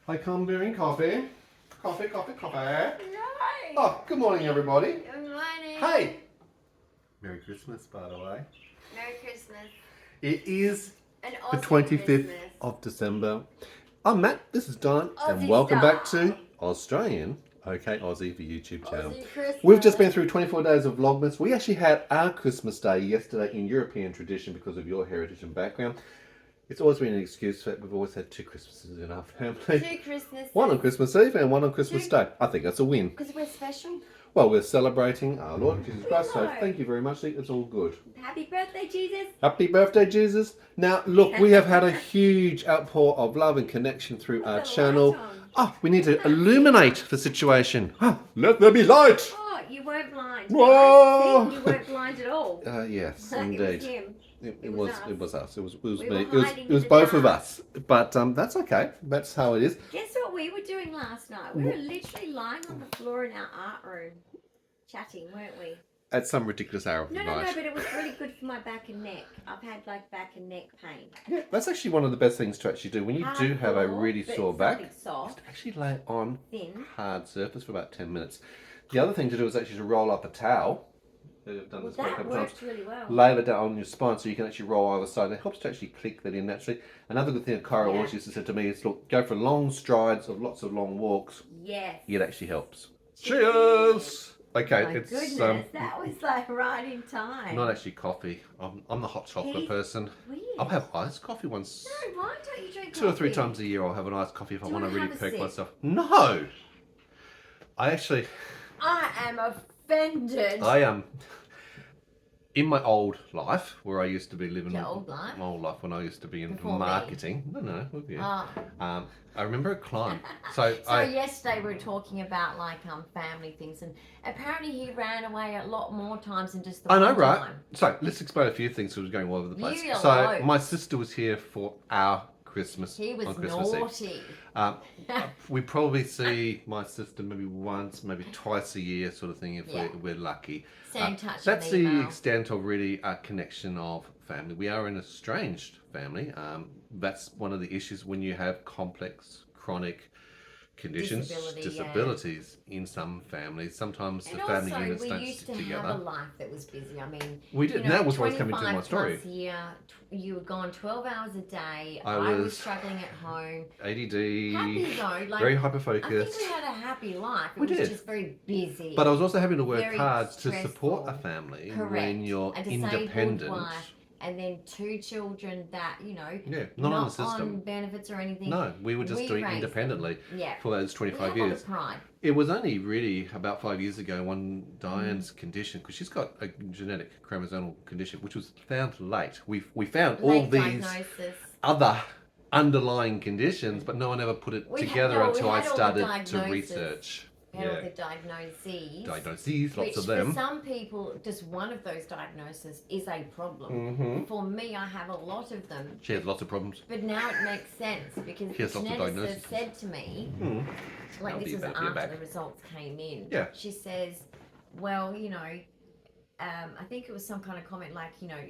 Hi, come brewing coffee. Coffee. No. Oh, good morning, everybody. Good morning. Hey. Merry Christmas, by the way. Merry Christmas. It is An the Aussie 25th Christmas. of December. I'm Matt, this is Dyan, and Aussie welcome back style. to Australian Ok Aussie, the YouTube channel. Aussie Christmas. We've just been through 24 days of VLOGMAS. We actually had our Christmas day yesterday in European tradition because of your heritage and background. It's always been an excuse for it. We've always had 2 Christmases in our family. 2 Christmases. One on Christmas Eve and one on Christmas Day. I think that's a win. Because we're special. Well, we're celebrating our Lord Jesus Christ, so know. thank you very much. It's all good. Happy birthday, Jesus. Happy birthday, Jesus. Now, look, we have had a huge outpour of love and connection through our Put the channel. light on. Oh, we need to illuminate the situation. Let there be light. Oh, you weren't blind. Whoa. I think you weren't blind at all. Yes, It was indeed. him. It was was us. it was us. It was We me. were It was hiding in the both of dark. us. But that's okay. That's how it is. Guess what we were doing last night? We were literally lying on the floor in our art room, chatting, weren't we? At some ridiculous hour of the No, night. but it was really good for my back and neck. I've had like back and neck pain. Yeah, that's actually one of the best things to actually do when you do have a Hardcore, really but sore back. something soft, Just actually lay on thin. hard surface for about 10 minutes. The other thing to do is actually to roll up a towel. I've done Well, this quite a that couple of times. works really well. Lay it down on your spine so you can actually roll either side. It helps to actually click that in naturally. Another good thing that Kyra always used to say to me is, look, go for long strides of lots of long walks. Yes. It actually helps. Cheers! Okay, My it's goodness, that was like right in time. not actually coffee. I'm the hot chocolate Hey, person. Weird. I'll have iced coffee once. No, why don't you drink 2 or 3 coffee? times a year I'll have an iced coffee if I Do you want to wanna really have a perk sip? myself. No! I actually... I am offended. I am in my old life where I used to be living Your old life? my old life when I used to be in Before me? marketing. No, with you. Oh. I remember a client. So Yesterday we were talking about like family things, and apparently he ran away a lot more times than just the I know, one right? time. So let's explain a few things that was going all over the place. You So alone. my sister was here for our Christmas He was on Christmas naughty. Eve. We probably see my sister maybe once, maybe twice a year, sort of thing, if Yeah. we're lucky. Same touch That's and the email. extent of really our connection of family. We are an estranged family. That's one of the issues when you have complex, chronic conditions, disabilities in some families. Sometimes And the family also, units we don't used stick to together. have a life that was busy. I mean, We did, you and know, that was what's coming to my 25 story. plus a year, you were gone 12 hours a day. I I was was struggling at home. ADD, Happy though, like very I hyper-focused. think we had a happy life. It We was did. just very busy. But I was also having to work Very hard to support a stressful. family Correct. when you're A disabled independent. wife, and then 2 children that, you know, Yeah, not on the system. on benefits or anything. No, we were just We doing raised independently them. Yeah. for those We 25 have a lot years. of pride. It was only really about 5 years ago when Dyan's condition, because she's got a genetic chromosomal condition, which was found late. We found all Late these diagnosis. other underlying conditions, but no one ever put it together until I had all the started to diagnosis. research. We had all the diagnoses. Diagnoses, lots Which of them. for some people, just one of those diagnoses is a problem. Mm-hmm. For me, I have a lot of them. She has lots of problems. But now it makes sense because She has the lots of geneticist diagnoses. said to me, like That'll this be was better for your after back. the results came in. Yeah. She says, well, you know, I think it was some kind of comment like, you know,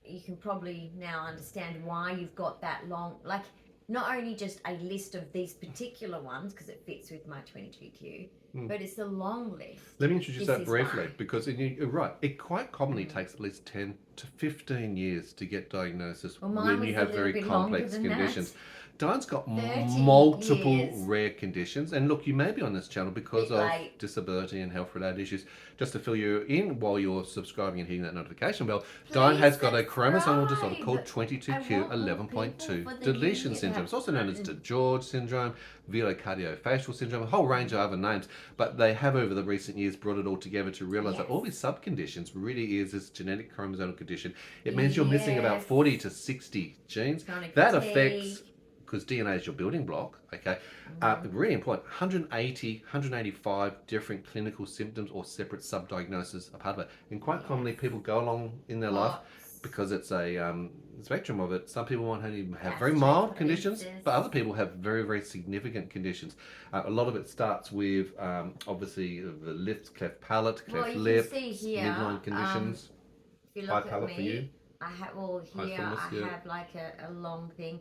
you can probably now understand why you've got that long, like not only just a list of these particular ones because it fits with my 22q, but it's the long list. Let me introduce This that is briefly why. because you're right. It quite commonly takes at least 10 to 15 years to get diagnosis Well, mine when was you a have little very bit longer complex than that. conditions. Diane's got 30 multiple years. rare conditions, and look, you may be on this channel because Bit of late. disability and health-related issues. Just to fill you in while you're subscribing and hitting that notification bell, Diane has got a chromosomal disorder called I 22q want more people 11.2 for the deletion new year to syndrome. have It's also known as fun. DeGeorge syndrome, velocardiofacial syndrome, a whole range of other names, but they have over the recent years brought it all together to realize that all these sub-conditions really is this genetic chromosomal condition. It means you're missing about Yes. 40 to 60 genes. Chronic That fatigue. affects, because DNA is your building block, okay? Really important, 185 different clinical symptoms or separate sub-diagnoses are part of it. And quite commonly people go along in their life Lots. because it's a spectrum of it. Some people might only have very Gastric, mild for conditions, instance. but other people have very, very significant conditions. A lot of it starts with obviously the lips, cleft palate, Well, cleft you lip, can see here, midline conditions. If you High look at palate for you? me, I have, well, High here fullness, I yeah. have like a long thing,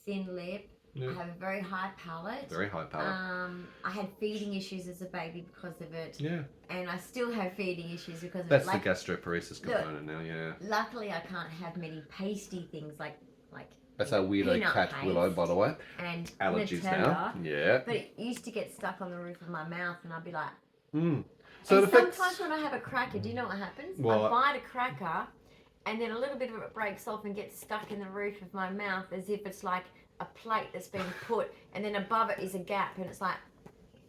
thin lip, Yeah. I have a very high palate. Very high palate. I had feeding issues as a baby because of it. Yeah. And I still have feeding issues because of That's it. the gastroparesis component now, yeah. Luckily, I can't have many pasty things like That's our weirdo cat, paste Willow, by the way. and Allergies Nutella. now. Yeah. But it used to get stuck on the roof of my mouth, and I'd be like. So and sometimes when I have a cracker, do you know what happens? Well, I bite a cracker, and then a little bit of it breaks off and gets stuck in the roof of my mouth as if it's like a plate that's been put, and then above it is a gap, and it's like.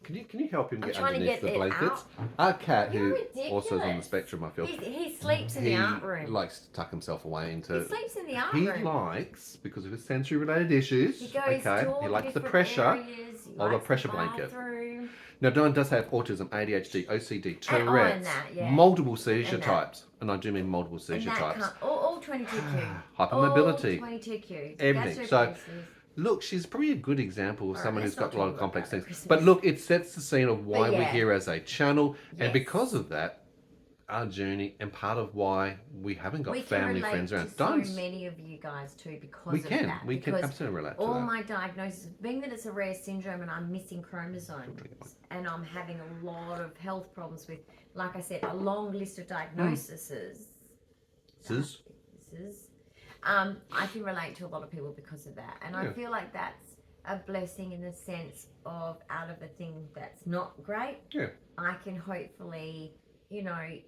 Can you help him I'm get trying to underneath get the it blankets? out. Our cat, You're who also is on the ridiculous. spectrum, I feel. He sleeps in the art room. He likes to tuck himself away into. He sleeps in the art He room. likes, because of his sensory-related issues. He goes to all he the likes the different pressure areas. He of a likes pressure the blanket. bathroom. Now, Dyan does have autism, ADHD, OCD, And Tourette's, that, yeah. multiple seizure And that. types, and I do mean multiple And seizure that types. all 22Q. Hypermobility. All 22Q. Everything. So, Gastroparesis. look, she's probably a good example of Alright, someone let's who's got not a lot talk of about complex that at things. Christmas. But look, it sets the scene of why But we're yeah. here as a channel, and Yes. because of that, our journey and part of why we haven't got we family can relate friends around. to so Don't many of you guys too because we of can that. we can Because absolutely relate to all that. my diagnoses, being that it's a rare syndrome and I'm missing chromosomes, and I'm having a lot of health problems with, like I said, a long list of diagnoses. I can relate to a lot of people because of that, and I feel like that's a blessing in the sense of out of a thing that's not great. Yeah. I can hopefully,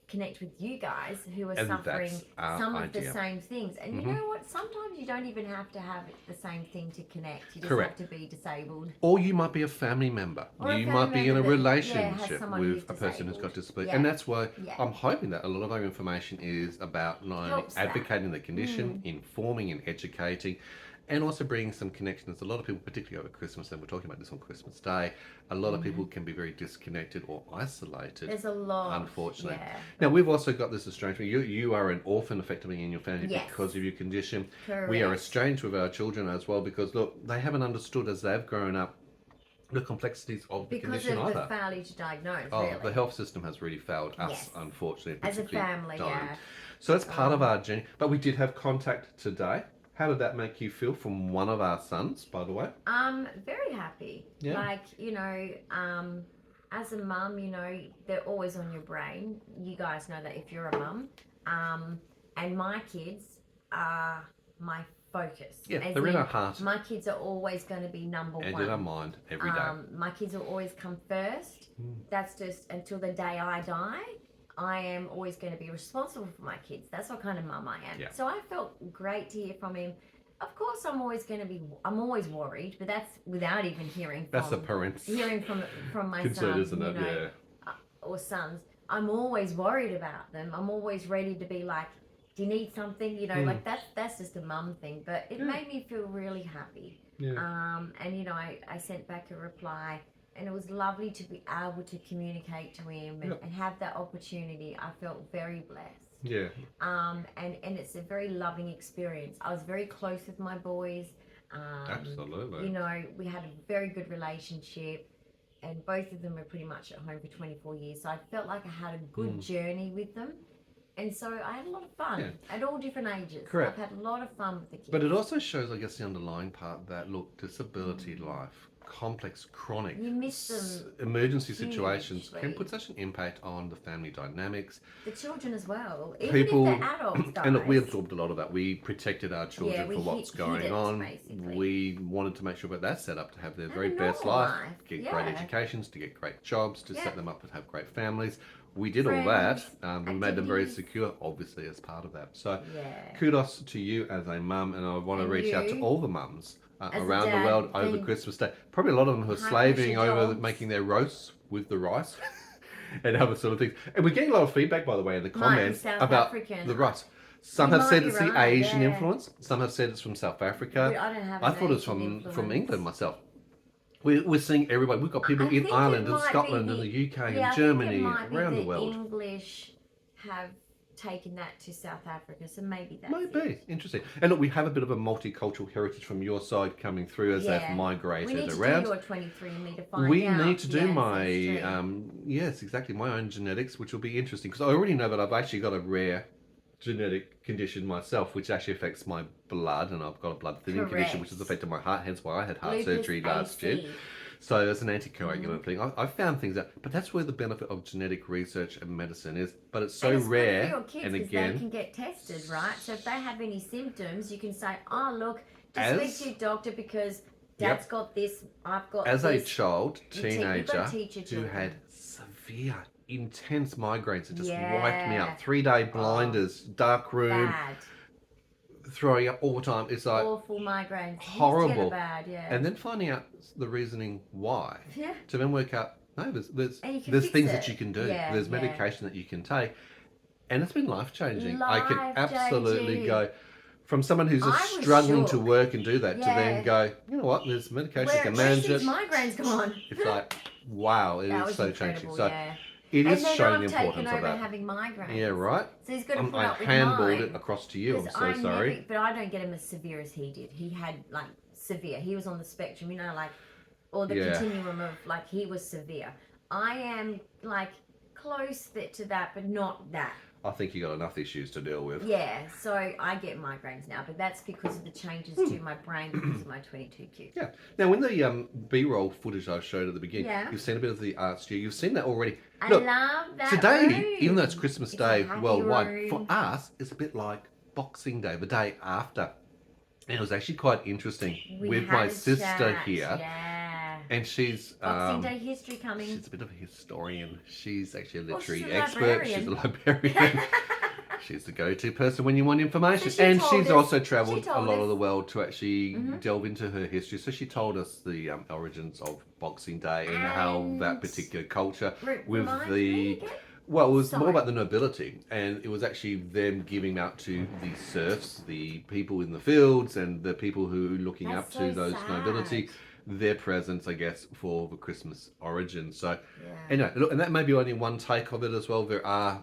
connect with you guys who are And suffering that's our some of idea. the same things. And you know what? Sometimes you don't even have to have the same thing to connect. You just Correct. have to be disabled. Or you might be a family member. Or a You family might be in a member that, relationship has someone with who's a person who's got disabled. disability. Yeah. And that's why Yeah. I'm hoping that a lot of our information is about not only Helps that. advocating the condition, informing and educating, and also bringing some connections. A lot of people, particularly over Christmas, and we're talking about this on Christmas Day, a lot of people can be very disconnected or isolated. There's a lot. Unfortunately. Yeah. Now, we've also got this estrangement. You are an orphan, effectively, in your family Yes. because of your condition. Correct. We are estranged with our children as well because, look, they haven't understood as they've grown up the complexities of the Because condition of either. the failure to diagnose, Oh, really. the health system has really failed us, Yes. unfortunately. As a particularly family, Dyan. yeah. So that's part of our journey. But we did have contact today. How did that make you feel from one of our sons, by the way? Very happy. Yeah. Like, as a mum, they're always on your brain. You guys know that if you're a mum. And my kids are my focus. Yeah, As they're in our heart My kids are always going to be number and one. in our mind every day. My kids will always come first. That's just until the day I die. I am always going to be responsible for my kids. That's what kind of mum I am. Yeah. So I felt great to hear from him. Of course, I'm always worried, but that's without even hearing from. That's the parents' Hearing from my concern, sons, isn't it? Yeah. or sons. I'm always worried about them. I'm always ready to be like, do you need something? Like that's just a mum thing. But it made me feel really happy. Yeah. And I sent back a reply. And it was lovely to be able to communicate to him and have that opportunity. I felt very blessed. Yeah. And it's a very loving experience. I was very close with my boys. Absolutely. We had a very good relationship, and both of them were pretty much at home for 24 years. So I felt like I had a good journey with them. And so I had a lot of fun at all different ages. Correct. I've had a lot of fun with the kids. But it also shows, I guess, the underlying part that, look, disability life, complex, chronic, You miss them emergency situations can hugely. put such an impact on the family dynamics. The children as well. Even People, if they're adults, guys. and look, we absorbed a lot of that. We protected our children we for what's hid going it, on. basically. We wanted to make sure that they're set up to have their Have very a best normal life, life, get great yeah. educations, to get great jobs, to Yeah. set them up to have great families. We did all that. Friends, We made them very activities. secure, obviously, as part of that. So Yeah. kudos to you as a mum, and I want to And reach out to you. all the mums As a around the dad, world over then Christmas Day. Probably a lot of them who are high slaving pressure over jobs. making their roasts with the rice and other sort of things. And we're getting a lot of feedback, by the way, in the comments South about African. the rice. Some You have might said be it's the right, Asian yeah. influence. Some have said it's from South Africa. I don't have I an thought it was Asian from influence. England myself. We're seeing everybody. We've got people I in think Ireland it and might Scotland be and the UK yeah, and Germany, I think it might around be the world. English have taken that to South Africa, so maybe that's Maybe. it. Interesting. And look, we have a bit of a multicultural heritage from your side coming through as they've We migrated need to around. do your 23andMe to find We out need to do the my, ancestry. yes, exactly, my own genetics, which will be interesting because I already know that I've actually got a rare genetic condition myself, which actually affects my blood, and I've got a blood thinning condition, which has affected my heart, hence why I had heart surgery last year. So it's an anticoagulant thing. I found things out, but that's where the benefit of genetic research and medicine is. But it's so rare. For your kids, and again, they can get tested, right? So if they have any symptoms, you can say, "Oh, look, just speak to your doctor because Dad's got this. I've got." As this. a child, teenager who had severe, intense migraines that just wiped me out. 3-day blinders, dark room. Bad. Throwing up all the time. It's like awful migraines. Horrible. Bad, and then finding out the reasoning why. Yeah. To then work out, no, there's things that you can do. There's medication that you can take. And it's been life-changing. I can absolutely go from someone who's just struggling to work and do that to then go, you know what, there's medication you can manage it. Migraines gone. It's like, wow, it is so changing. So it and is showing the importance of that. Having migraines. Yeah, right. So he's got to put I up with handballed mine. it across to you. I'm so sorry. But I don't get him as severe as he did. He had like severe. He was on the spectrum, you know, like, or the continuum of like he was severe. I am like close to that, but not that. I think you got enough issues to deal with. Yeah, so I get migraines now, but that's because of the changes to my brain because of my 22q. Yeah. Now, in the B-roll footage I showed at the beginning, you've seen a bit of the art studio. You've seen that already. Look, I love that today, room. even though it's Christmas Day worldwide, room. for us, it's a bit like Boxing Day, the day after. And it was actually quite interesting with my sister here. Yeah. And she's Boxing Day history coming. She's a bit of a historian. She's actually a literary she's expert. She's a librarian. She's the go-to person when you want information. And she's also travelled a lot of the world to actually delve into her history. So she told us the origins of Boxing Day and how that particular culture with the... Well, it was more about the nobility, and it was actually them giving out to the serfs, the people in the fields, and the people who looking up to those nobility, their presents, I guess, for the Christmas origin. So, anyway, look, and that may be only one take of it as well. There are,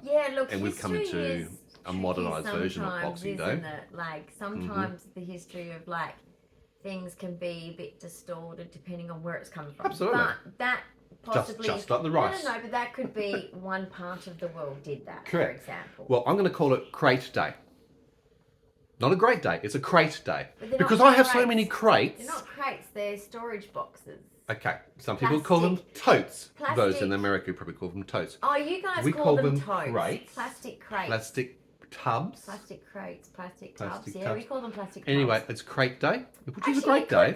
and we've come into a modernised version of Boxing Day. Like sometimes the history of like things can be a bit distorted depending on where it's coming from. Absolutely. But that. Possibly, just like the rice. No, but that could be one part of the world did that, Correct. For example. Well, I'm going to call it Crate Day. Not a great day, it's a crate day. Because I have so many crates. They're not crates, they're storage boxes. Okay, some people call them totes. Those in America probably call them totes. Oh, you guys call them totes. Crates. Plastic crates. Plastic tubs. Plastic crates, plastic tubs. Yeah, we call them plastic tubs. Anyway, it's Crate Day, which is a great day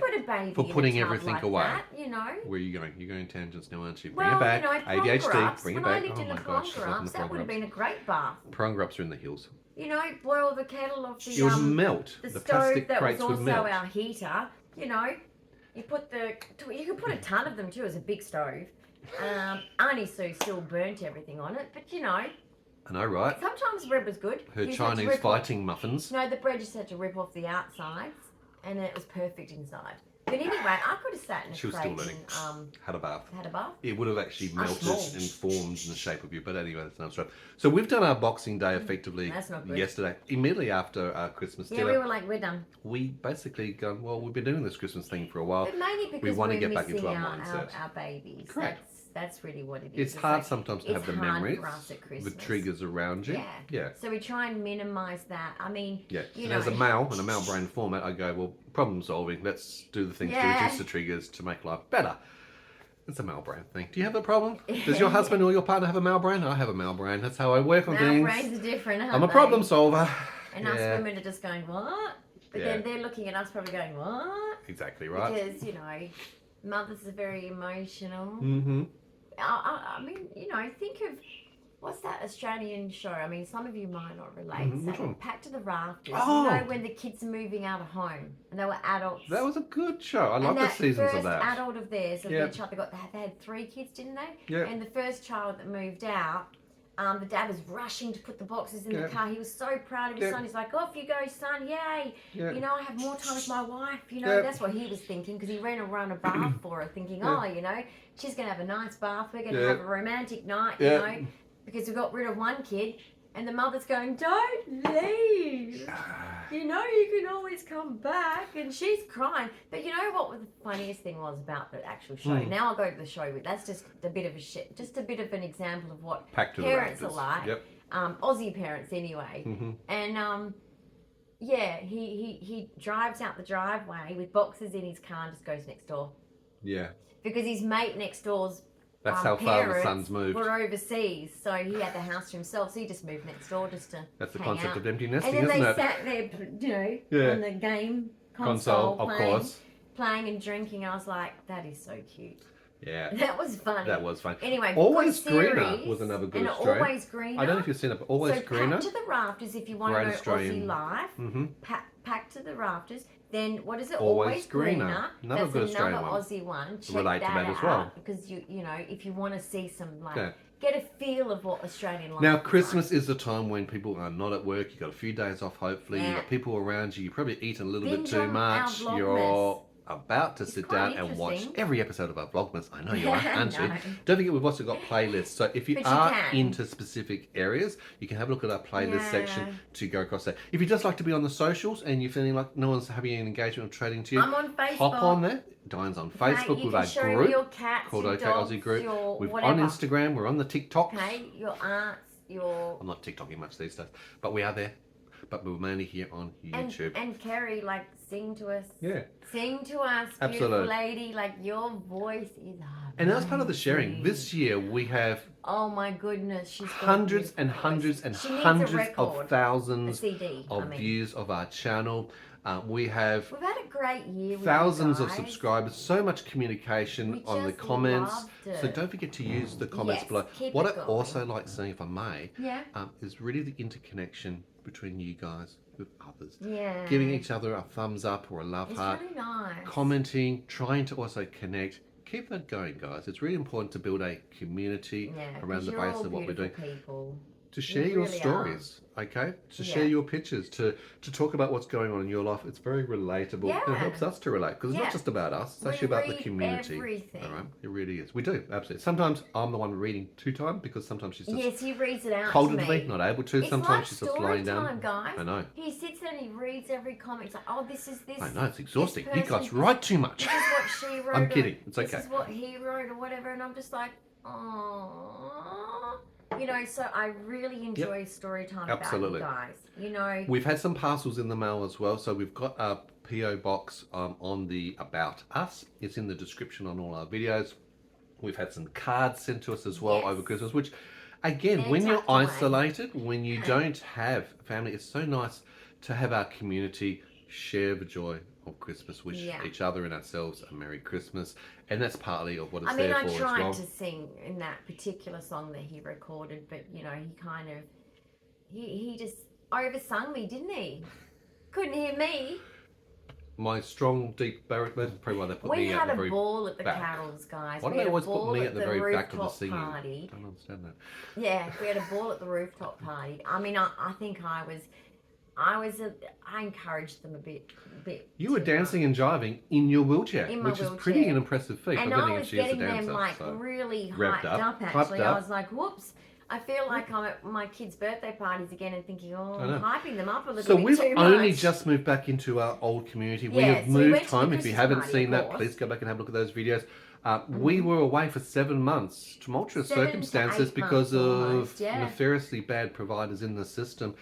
for putting everything away. That, you know. Where are you going? You're going tangents now, aren't you? Bring it back. ADHD, bring it back. Oh my gosh, that would have been a great bath. Prawn grubs are in the hills. You know, boil the kettle off the it would melt. The stove plastic that crates was would melt. also our heater. You know, you could put a ton of them too as a big stove. Auntie Sue still burnt everything on it, but you know. I know, right? Sometimes bread was good. Her Chinese fighting muffins. No, the bread just had to rip off the outsides, and it was perfect inside. But anyway, I could have sat in a She was still learning. Had a bath. Had a bath? It would have actually melted and formed in the shape of you. But anyway, that's another story. So we've done our Boxing Day effectively yesterday, immediately after our Christmas dinner. Yeah, we were like, we're done. We basically gone, well, we've been doing this Christmas thing for a while. But mainly because we want to get back into our mindset. Our babies. Correct. That's really what it is. It's hard sometimes to have the memories, for us at Christmas. the triggers around you. Yeah. So we try and minimise that. I mean, you know, as a male, in a male brain format, I go, well, problem solving. Let's do the things to reduce the triggers to make life better. It's a male brain thing. Do you have a problem? Does your husband or your partner have a male brain? I have a male brain. That's how I work on things. Male brains are different, I'm a problem solver. And us women are just going, what? But then they're looking at us probably going, what? Exactly right. Because, you know, mothers are very emotional. Mm-hmm. I mean, you know, think of what's that Australian show? I mean, some of you might not relate. Which one? Packed to the Rafters. Oh. You know, when the kids are moving out of home and they were adults. That was a good show. I love the seasons of that. First adult of theirs, their child, they had 3 kids, didn't they? Yeah. And the first child that moved out, the dad was rushing to put the boxes in the car. He was so proud of his son. He's like, off you go, son, yay. You know, I have more time with my wife. You know, that's what he was thinking because he ran around a bath for her thinking, oh, you know, she's going to have a nice bath. We're going to have a romantic night, you know, because we got rid of one kid. And the mother's going, don't leave. You know, you can always come back. And she's crying. But you know what the funniest thing was about the actual show? Now I'll go to the show. That's just a bit of a just a bit of an example of what parents are like. Aussie parents anyway. And yeah, he drives out the driveway with boxes in his car and just goes next door. Yeah. Because his mate next door's That's how far the son's parents moved. were overseas, so he had the house to himself, so he just moved next door just to That's the hang concept out. of empty nesting, and then isn't they it? sat there, on the game Console, of course. playing and drinking. I was like, that is so cute. Yeah. That was funny. That was fun. Anyway, Always good Greener series, was another good and Australian. Always Greener. I don't know if you've seen it, but Always so Greener. Pack to the Rafters if you want Great to know Australian. Aussie life. Mm-hmm. Pack to the Rafters. Then what is it? Always Greener. Another That's good another Australian one. Aussie one. Check Relate to that out as well. because you know if you want to see some like Yeah. get a feel of what Australian life. Now, is Christmas is the time when people are not at work. You've got a few days off, hopefully. Yeah. You've got people around you. You're probably eating a little bit Binge too on much. our You're VLOGMAS. about to It's sit quite down and watch interesting. every episode of our Vlogmas. I know you are, aren't you? No. Don't forget, we've also got playlists. So if you But you are can. into specific areas, you can have a look at our playlist Yeah. section to go across that. If you just like to be on the socials and you're feeling like no one's having an engagement or trading to you, I'm on Facebook. hop on there. Dyan's on Facebook you with can our show group your cats, called your Ok dogs, Aussie Group. your We're whatever. on Instagram. We're on the TikToks. Okay, your aunts, your I'm not TikToking much these days, but we are there. But we're mainly here on YouTube. and Kerry, like sing to us. Yeah. Sing to us, Absolutely. beautiful lady. Like your voice is. And that's part of the sharing. amazing. This year we have Oh my goodness, she's got a hundreds beautiful and voice. hundreds and She needs a hundreds record, of a thousands CD. of views of our channel. We have We've had a great year. With thousands you of guys. subscribers, so much communication We on the just comments. loved So it. don't forget to use the comments Yes, below. keep What it I going. also like seeing, if I may, Yeah. is really the interconnection between you guys with others. Yeah. Giving each other a thumbs up or a love It's heart. really nice. Commenting, trying to also connect. Keep that going, guys. It's really important to build a community Yeah, around 'cause the you're basis all of what we're doing. beautiful people. To share You your really stories, okay? To share Yeah. your pictures, to talk about what's going on in your life. It's very relatable. And Yeah. it helps us to relate because it's Yeah. not just about us. It's We actually about the read community. everything. All right? It really is. We do, absolutely. Sometimes I'm the one reading two times because sometimes she's just Yes, he reads it out cold to to me. me, not able to. It's Sometimes like she's just story lying time, down. guys. I know. He sits there and he reads every comic. It's like, oh, this is this. I know, it's exhausting. You guys person- write too much. This is what she wrote. I'm or kidding. It's okay. This is what he wrote or whatever, and I'm just like, oh, you know. So I really enjoy story time Absolutely. about you guys. You know, We've had some parcels in the mail as well. So we've got a PO box on the About Us. It's in the description on all our videos. We've had some cards sent to us as well Yes. over Christmas, which again, They're when you're tucked away. isolated, when you don't have family, it's so nice to have our community share the joy of Christmas, wish Yeah. each other and ourselves a Merry Christmas. And that's partly of what it's I mean, there I for as tried well. to sing in that particular song that he recorded, but you know, he kind of, he just oversung me, didn't he? Couldn't hear me. My strong, deep baritone, that's probably why they put We me at had the a very ball at the back. carols, guys. Why do We they had a always put ball me at the very back of the rooftop singing? party. I don't understand that. Yeah, we had a ball at the rooftop party. I mean, I think I encouraged them a bit. You were too dancing and jiving in your wheelchair, In my which is pretty wheelchair. an impressive feat. much. And I'm I getting was she is a getting dancer. them like so. really Revved hyped up, up. hyped Actually, I up. was like, whoops. I feel like I'm at my kids' birthday parties again and thinking, oh, I know. I'm hyping them up a little So bit we've too only much. just moved back into our old community. We Yeah, have so we moved went to the home. If you Christmas haven't party, seen of that, course. please go back and have a look at those videos. We were away for 7 months, tumultuous 7 to circumstances 8 because months of almost, yeah. nefariously bad providers in the system.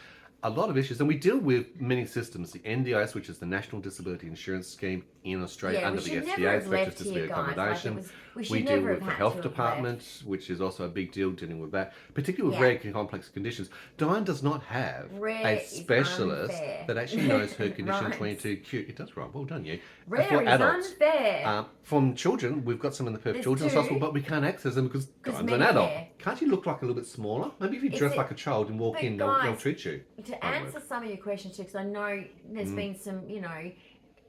A lot of issues, and we deal with many systems. The NDIS, which is the National Disability Insurance Scheme in Australia Yeah, under we the should never SDA, have Specialist left Disability here, guys. Like, Accommodation. we should We deal never with have the had health to have department, which is also a big deal dealing with that, particularly with Yeah. rare and complex conditions. Dyan does not have Rare a is specialist unfair. that actually knows her condition Rhymes. 22Q. It does rhyme. Well done, you. Rare For is adults. unfair. From children, we've got some in the Perth There's Children's 2. Hospital, but we can't access them because Dyan's an Medicare. adult. Can't you look like a little bit smaller? Maybe if you Is dress it- like a child and walk But in, they'll guys, treat you. To Won't answer work. some of your questions too, because I know there's been some, you know,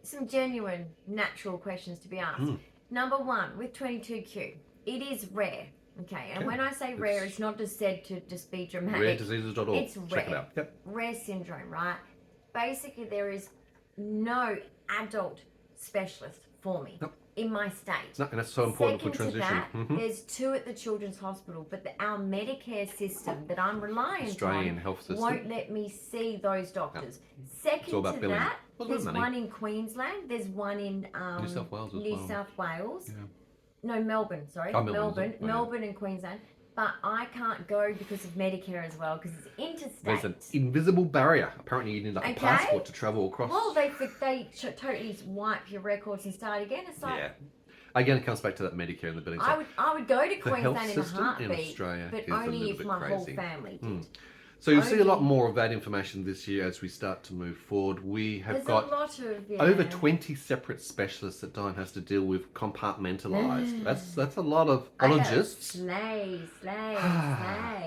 some genuine natural questions to be asked. Number one, with 22q, it is rare. Okay, and Okay. when I say rare, it's not just said to just be dramatic. Rarediseases.org. It's Check it rare. out. Yep. Rare syndrome, right? Basically, there is no adult specialist for me Nope. in my state. No, and that's so important for Second to transition. that, there's 2 at the Children's Hospital, but our Medicare system that I'm reliant Australian on health system. won't let me see those doctors. It's Second all about to billing. that, Well, there's money. one in Queensland, there's one in New South Wales as New well. South Wales. Yeah. No, Melbourne, sorry. Oh, Melbourne, Melbourne, oh, yeah. Melbourne and Queensland. but I can't go because of Medicare as well, because it's interstate. There's an invisible barrier. Apparently, you need like a passport to travel across. Well, they totally wipe your records and start again. It's like, yeah. Again, it comes back to that Medicare and the billing. I would go to the Queensland health in a system heartbeat, in Australia but is a only little if bit my whole crazy. family did. So you'll see a lot more of that information this year as we start to move forward. We have got over 20 separate specialists that Dyan has to deal with compartmentalised. That's a lot of ologists. Slay.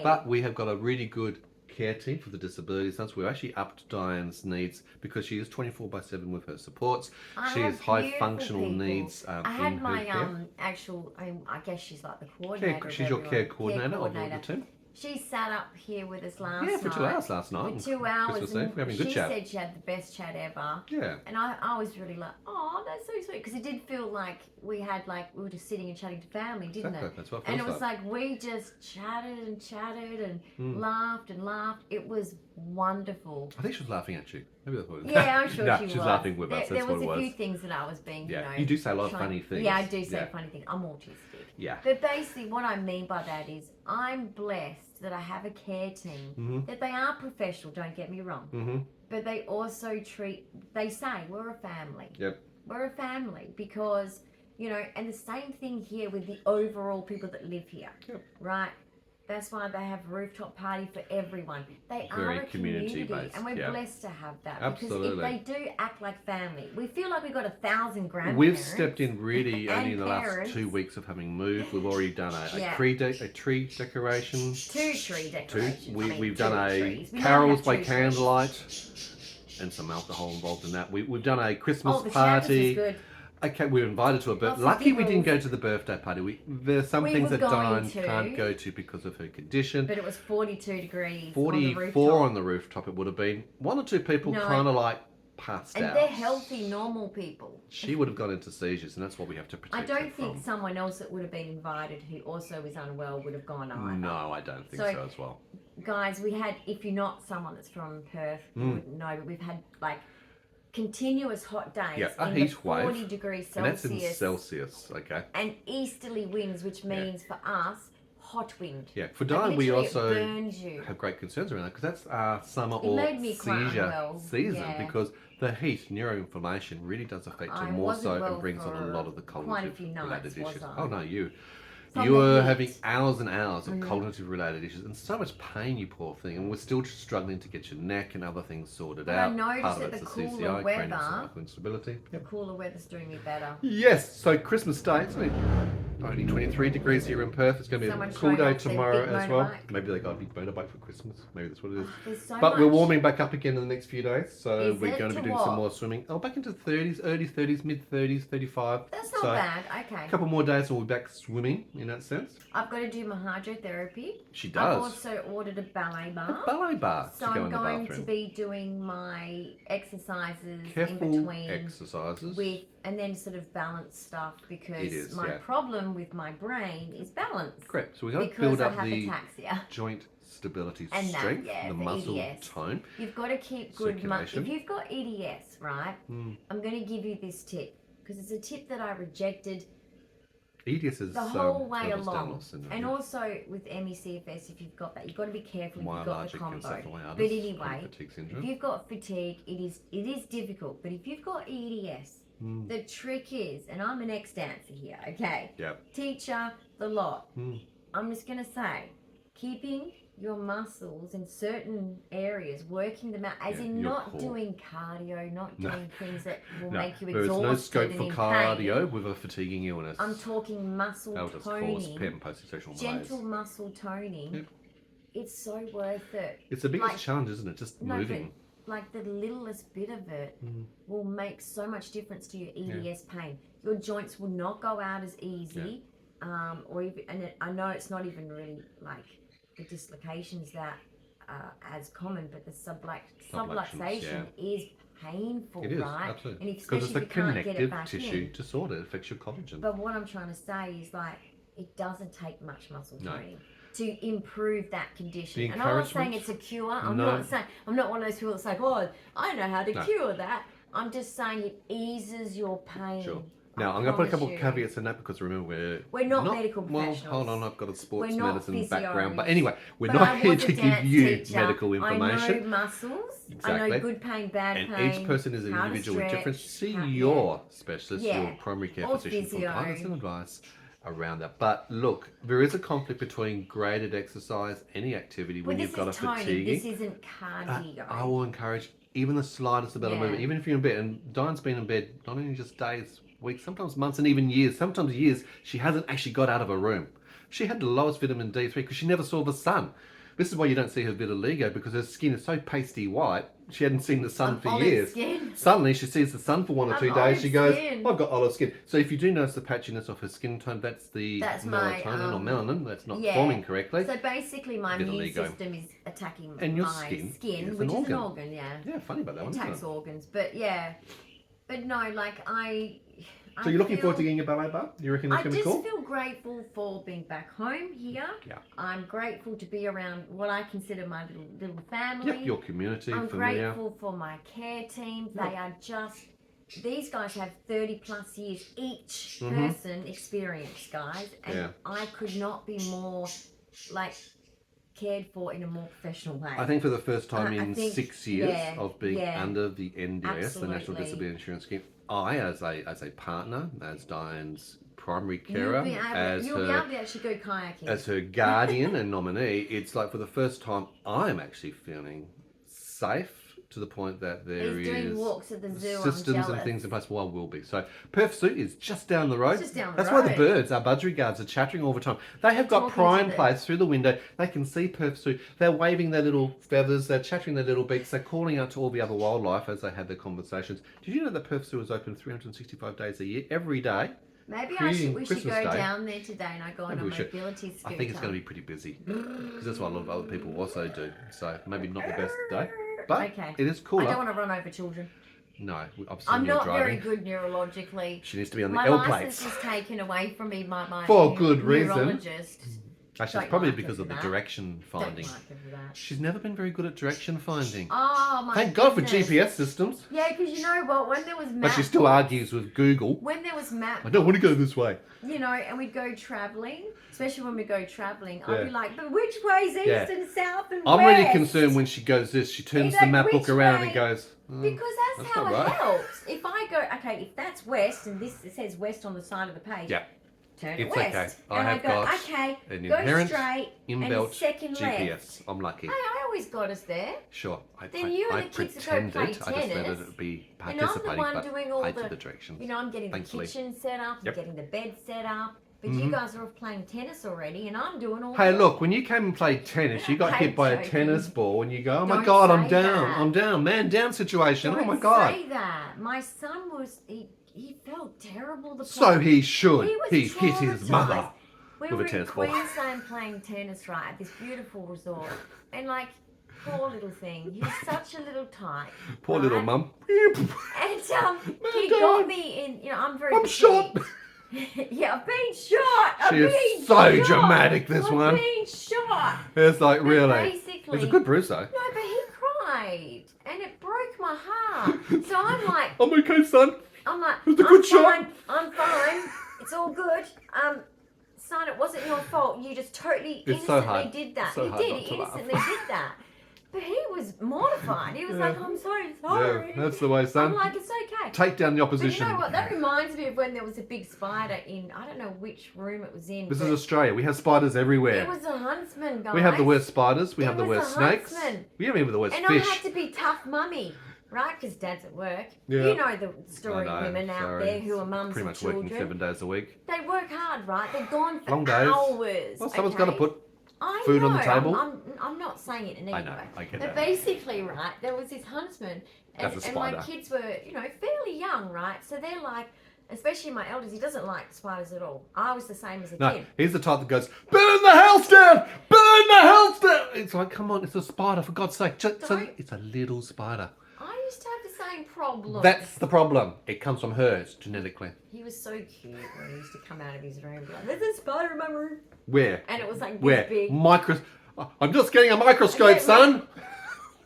But we have got a really good care team for the disability centre. We're actually upped Dyan's needs because she is 24/7 with her supports. She has high functional needs. I had my actual, I guess she's like the coordinator. She's your care coordinator of the team. She sat up here with us last night. Yeah, for 2 hours last night. For 2 hours. Christmas Eve. We're having a good chat. She said she had the best chat ever. Yeah. And I was really like, oh, that's so sweet. Because it did feel like we were just sitting and chatting to family, didn't it? That's what it feels and it was like we just chatted and laughed and laughed. It was wonderful. I think she was laughing at you. Maybe that's what it is. Yeah, I'm sure she was. She's laughing with us. There was a few things that I was being, you do say a lot of funny things. Yeah, I do say funny things. I'm autistic. Yeah. But basically what I mean by that is I'm blessed that I have a care team, that they are professional, don't get me wrong, but they also they say we're a family. Yep. We're a family because, and the same thing here with the overall people that live here, right? That's why they have rooftop party for everyone. They are a community based, and we're blessed to have that. Absolutely. Because if they do act like family, we feel like we've got 1,000 grandparents. We've stepped in really only in the parents. last 2 weeks of having moved. We've already done a tree decoration. 2 tree decorations. We've done a carols by candlelight and some alcohol involved in that. We've done a Christmas party. Good. Okay, we were invited to a birthday. Lucky we didn't go to the birthday party. There's some things that Dyan can't go to because of her condition. But it was 42 degrees 44 on the rooftop it would have been. 1 or 2 people kind of like passed out. And they're healthy, normal people. She would have gone into seizures, and that's what we have to protect her I don't think someone else that would have been invited who also was unwell would have gone either. No, I don't think so as well. Guys, we had, if you're not someone that's from Perth, you wouldn't know, but we've had like continuous hot days a in heat the 40 degrees Celsius. And that's in Celsius, okay. And easterly winds, which means for us, hot wind. Yeah, for Dyan we also you. have great concerns around that because that's our summer seizure season because the heat, neuroinflammation really does affect you more so and brings on a lot of the cognitive related issues. Oh no, you were having hours and hours of cognitive related issues and so much pain, you poor thing, and we're still struggling to get your neck and other things sorted out. I noticed Part that of it's the the cooler CCI, weather, instability. the cooler weather's doing me better. Yes, so Christmas Day, it's only 23 degrees here in Perth. It's going to be a cool day tomorrow as well. Maybe they got a big motorbike for Christmas. Maybe that's what it is. But we're warming back up again in the next few days, so we're going to be doing some more swimming. Oh, back into the 30s, early 30s, mid 30s, 35. That's not bad. Okay. A couple more days and we'll be back swimming in that sense. I've got to do my hydrotherapy. She does. I've also ordered a ballet bar. A ballet bar. So I'm going to be doing my exercises in between. Exercises. And then sort of balance stuff because my problem with my brain is balance. Correct. So we've got to build up the ataxia. Joint stability and strength, the muscle tone. You've got to keep good muscle. If you've got EDS, right, I'm going to give you this tip because it's a tip that I rejected EDS is the whole way along. Syndrome, and also with ME/CFS, if you've got that, you've got to be careful if you've got the combo. But anyway, if you've got fatigue, it is difficult. But if you've got EDS, the trick is, and I'm an ex-dancer here, okay? Yep. Teacher, the lot. I'm just going to say, keeping your muscles in certain areas, working them out, as in not doing cardio, not doing things that will make you exhausted. There is no scope for cardio with a fatiguing illness. I'm talking muscle toning, gentle muscle toning. Yep. It's so worth it. It's the biggest challenge, isn't it? Just moving. Like the littlest bit of it will make so much difference to your EDS pain. Your joints will not go out as easy, or even, and I know it's not even really like the dislocations that are as common, but the subluxation is painful, it is, right? Absolutely. And especially if you can't get it back tissue disorder, it affects your collagen. But what I'm trying to say is like it doesn't take much muscle toning to improve that condition. And I'm not saying it's a cure. I'm not one of those people that's like, oh, I know how to cure that. I'm just saying it eases your pain. Sure. Now, I'm going to put a couple of caveats in that because remember, we're not medical professionals. Well, hold on, I've got a sports We're not medicine background. physios. But anyway, we're But not I here was a to give dance you teacher. medical information. I know muscles. Exactly. I know good pain, bad and pain. each person is an how to individual with different. stretch, See your specialist, Yeah. your primary care Or physician for physio. guidance and advice around that. But look, there is a conflict between graded exercise, any activity when you've got a fatiguing. This isn't cardio. I will encourage even the slightest amount of movement, even if you're in bed. And Dyan's been in bed not only just days, weeks, sometimes months, and even years. Sometimes years she hasn't actually got out of her room. She had the lowest vitamin D3 because she never saw the sun. This is why you don't see her vitiligo, because her skin is so pasty white. She hadn't seen the sun for years. Skin. Suddenly she sees the sun for 1 or 2 days. She goes, skin. I've got olive skin. So if you do notice the patchiness of her skin tone, that's melatonin or melanin that's not forming correctly. So basically my immune Vitiligo. system is attacking And your my skin is which an is an organ. organ, Yeah, funny about that one, attacks isn't it? organs. But yeah. But no, like So you're looking forward to getting your ballet bar? You reckon it's I going to be just cool? feel grateful for being back home here. Yeah. I'm grateful to be around what I consider my little family. Yep, your community, I'm familiar. grateful for my care team. Yep. They are just, these guys have 30 plus years each Mhm. person experience, guys. And Yeah. I could not be more like cared for in a more professional way. I think for the first time I in think, 6 years yeah, of being yeah. under the NDIS, the National Absolutely. Disability Insurance Scheme, I, as a partner, as Dyan's primary carer, You'll be able to actually go kayaking. as her guardian and nominee, it's like for the first time I'm actually feeling safe to the point that there He's doing walks at the zoo. systems I'm and jealous. things in place. Well, I will be. So Perth Zoo is just down the road. It's just down the That's road. why the birds, our budgerigars, are chattering all the time. They have got Talking to prime the- place through the window. They can see Perth Zoo. They're waving their little feathers. They're chattering their little beaks. They're calling out to all the other wildlife as they have their conversations. Did you know that Perth Zoo is open 365 days a year, every day? Maybe including we should go Christmas Day. down there today and I go on a Maybe we should. mobility scooter. I think it's going to be pretty busy because that's what a lot of other people also do. So maybe not the best day, but Okay. it is cooler. I don't want to run over children. No, I've seen I'm you not driving. very good neurologically. She needs to be on the My L license plates. was taken away from me by my For good reason. neurologist. Actually, it's Don't probably like her because for of the that. direction Don't finding. like her for that. She's never been very good at direction finding. Oh my Thank God for goodness. GPS systems. Yeah, because you know what? When there was But map she still books- argues with Google. When there was map I don't want to go this way. you know, and we'd go travelling, especially when we go travelling, Yeah. I'd be like, but which way's east Yeah. and south and I'm west? really concerned when she goes this. She turns He's the like, map book "Which around way?" and goes, "Oh, Because that's how not it right." helps. If I go, okay, if that's west and this it says west on the side of the page, Yeah. turn It's it okay. west. I And have go, got okay, an go inherent straight and inbuilt second GPS. left. I'm lucky. Hey, I always got us there. Sure. I Then you and I the kids that go pretended. play I just let tennis, it be And I'm the participating, one but doing all I the, did the directions. you know, I'm getting Thankfully. the kitchen set up, Yep. I'm getting the bed set up. But Mhm. you guys are off playing tennis already, and I'm doing all. Hey, the- look, when you came and played tennis, you got I'm hit by a joking. tennis ball and you go, oh my Don't God, I'm say down. that. I'm down. Man down situation. Don't Oh my God. say that. My son was he felt terrible. The So he should. He was He hit his mother. traumatised. We with a were in tennis ball. Queensland playing tennis, right, at this beautiful resort. And like, poor little thing. He was such a little tyke. Poor little right? mum. And he God. got me in, you know, I'm very I'm shot. yeah, I've been shot. I've She been is so shot. dramatic, this I've one. been shot. It's like, But really. basically, It's a good bruise though. No, but he cried. And it broke my heart. So I'm like, I'm okay, son. I'm like, It was a I'm good fine. shot. I'm fine. It's all good. Son, it wasn't your fault. You just totally It's so innocently hard. did that. It's so He hard did. not He to laugh. innocently did that. But he was mortified. He was Yeah. like, I'm so sorry. Yeah, that's the way, son. I'm like, it's okay. Take down the But opposition. you know what? That reminds me of when there was a big spider in, I don't know which room it was in. This but is Australia. We have spiders everywhere. It was a huntsman, guys. We have the worst spiders. We It have the was worst a snakes. huntsman. We have even the worst And fish. I had to be tough mummy, right? Because Dad's at work. Yeah. You know the story I of know, women out sorry. there who are mums Pretty of much children. working 7 days a week. They work hard, right? They're gone for Long days. hours. Well, someone's okay? got to put I food on the know, table. I'm not saying it in any I know, way. I get But that. basically, right, there was this huntsman, and, That's a and my spider. kids were, you know, fairly young, right? So they're like, especially my eldest, he doesn't like spiders at all. I was the same as a No, kid. he's the type that goes, burn the house down! Burn the house down! It's like, come on, it's a spider, for God's sake. It's a little spider. I used to have the same problem. That's the problem. It comes from her. It's genetically. He was so cute when he used to come out of his room and be like, there's a spider in my room. Where? And it was like Where? this big. I'm just getting a microscope, Yeah, son.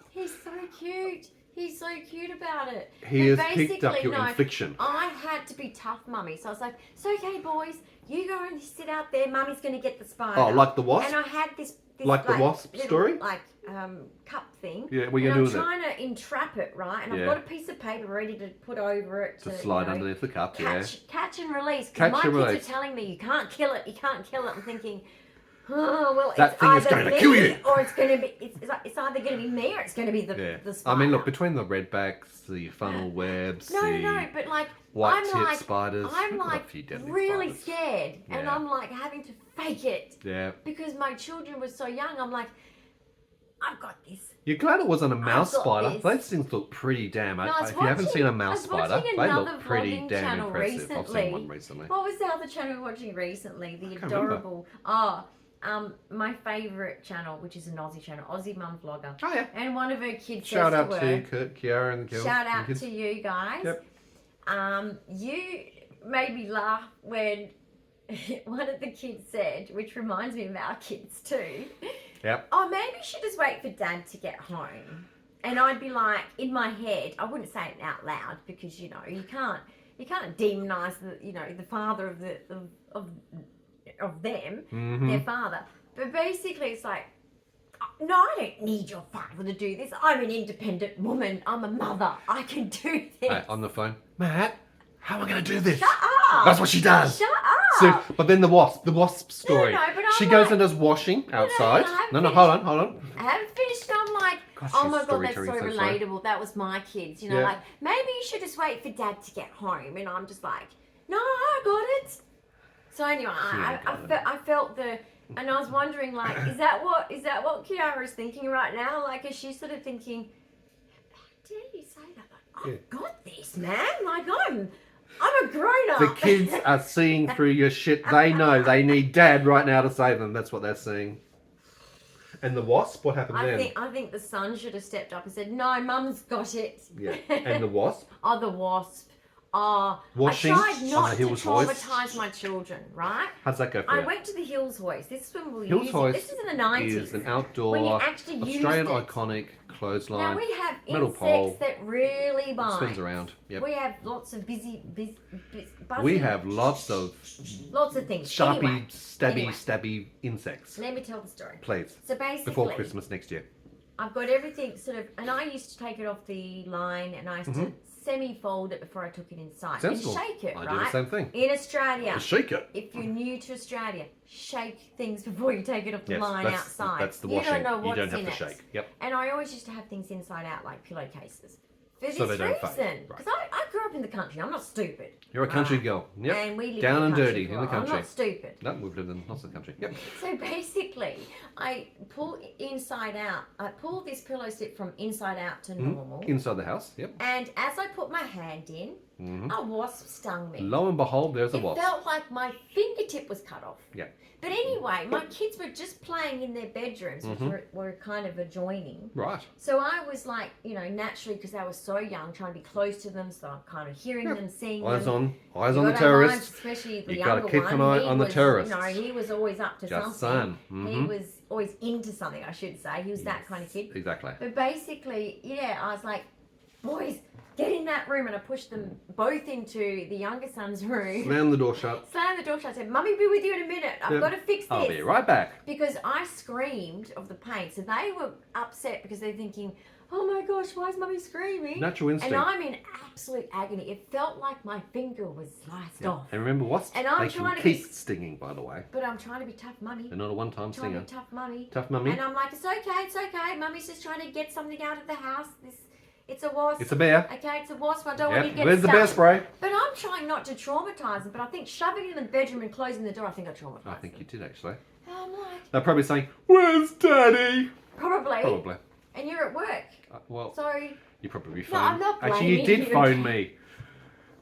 He's so cute. He's so cute about it. He has But picked up basically, your infliction. I had to be tough mummy. So I was like, it's okay, boys. You go and sit out there. Mummy's going to get the spider. Oh, like the wasp? And I had this like the wasp little, story? Like, cup thing. Yeah, what are you and going to do with it? I'm trying to entrap it, right? And Yeah. I've got a piece of paper ready to put over it. To slide underneath the cup, Catch and release. Catch Because and my release. kids are telling me, you can't kill it, you can't kill it. I'm thinking, oh, well, That it's thing is either going to me kill you. or it's going to be, it's either going to be me or it's going to be the spider. I mean, look, between the redbacks, the funnel webs, No, but like, white-tip spiders, I'm we've got a like few deadly really spiders. scared, and Yeah. I'm like having to fake it Yeah. because my children were so young. I'm like, I've got this. You're glad it wasn't a mouse got spider. this. Those things look pretty damn. No, I was if you haven't seen a watching- mouse I was spider, watching they another look pretty vlogging damn channel impressive. I've seen recently. one recently. What was the other channel we were watching recently? The can't remember. adorable. My favourite channel, which is an Aussie channel, Aussie Mum Vlogger. Oh yeah. And one of her kids Shout says out to to her, Kurt, Kiara, and the girls. shout and out kids. to you guys. Yep. You made me laugh when one of the kids said, which reminds me of our kids too. Yep. Oh, maybe you should just wait for Dad to get home. And I'd be like, in my head, I wouldn't say it out loud because you can't demonise the father of them, their father. But basically, it's like, no, I don't need your father to do this. I'm an independent woman. I'm a mother. I can do this. Hey, on the phone, Matt. How am I going to do this? Shut up. That's what she does. Shut up. So, but then the wasp story. No, but I'm she goes like- and does washing outside. no, No, hold on. I haven't finished. I'm like, Gosh, oh your my god, that's so storytelling is so slow. relatable. That was my kids. Yeah. Like maybe you should just wait for Dad to get home. And I'm just like, no, I got it. So anyway, I felt the, and I was wondering, like, is that what Kiara is thinking right now? Like, is she sort of thinking, how dare you say that? Like, I've got this, man. Like, I'm a grown up. The kids are seeing through your shit. They know they need Dad right now to save them. That's what they're seeing. And the wasp, what happened then? I think the son should have stepped up and said, no, Mum's got it. Yeah. And the wasp? Oh, the wasp. Oh, Washing I tried on not the to Hills hoist. traumatize my children, right? How's that go for I you? went to the Hills hoist. This is when we were Hills using. hoist This is in the 90s. is an outdoor when you actually Australian used it. iconic Now clothesline. we have metal insects pole. that really bite. Spins around. Yep. We have lots of buzzing, We have lots of things. sharpie, Anyway, stabby insects. let me tell the story. Please. So basically, Before Christmas next year. I've got everything sort of, and I used to take it off the line, and I used to semi-fold it before I took it inside. Sensible. And shake it, I right? do the same thing. In Australia, Shake it. if you're new to Australia, shake things before you take it off the Yes, line outside. that's the You washing. don't know You what's don't have in to it. shake. Yep. And I always used to have things inside out, like pillowcases. For So this they don't reason, fade. because I grew up in the country. I'm not stupid. You're a country Right. girl. Yep. And we live Down in and the country dirty for a in the while. I'm country. not stupid. No, we've lived in lots of country. Yep. So basically, I pull inside out. I pull this pillow slip from inside out to normal. Inside the house. Yep. And as I put my hand in, a wasp stung me. Lo and behold, there's a It wasp. felt like my fingertip was cut off. Yeah. But anyway, my kids were just playing in their bedrooms, which were kind of adjoining. Right. So I was like, naturally, because they were so young, trying to be close to them, so I'm kind of hearing them, seeing Eyes them. on You the gotta have terrorist. eyes, especially the You gotta younger keep one. an eye He on the was, terrorists. he was always up to Just something. saying. He was always into something, I should say. He was that kind of kid. Exactly. But basically, I was like, boys, get in that room. And I pushed them both into the younger son's room. Slam the door shut. Slammed the door shut. I said, Mummy, be with you in a minute. I've got to fix this. I'll be right back. Because I screamed of the pain. So they were upset because they're thinking, oh my gosh, why is Mummy screaming? Natural instinct. And I'm in absolute agony. It felt like my finger was sliced off. And remember, wasps, And I'm they can trying to keep be- stinging, by the way. But I'm trying to be tough mummy. They're not a one-time Trying to stinger. be tough mummy. Tough mummy. And I'm like, it's okay. Mummy's just trying to get something out of the house. It's a wasp. It's a bear. Okay, it's a wasp. I don't want you to Yep. get Where's the stung. bear spray? But I'm trying not to traumatize them. But I think shoving it in the bedroom and closing the door, I think I traumatized I think you did, actually. them. I'm like, They're probably saying, where's Daddy? probably. Probably. And you're at work. Well, So, you probably No, phoned. I'm not Actually, you blaming did you. phone me.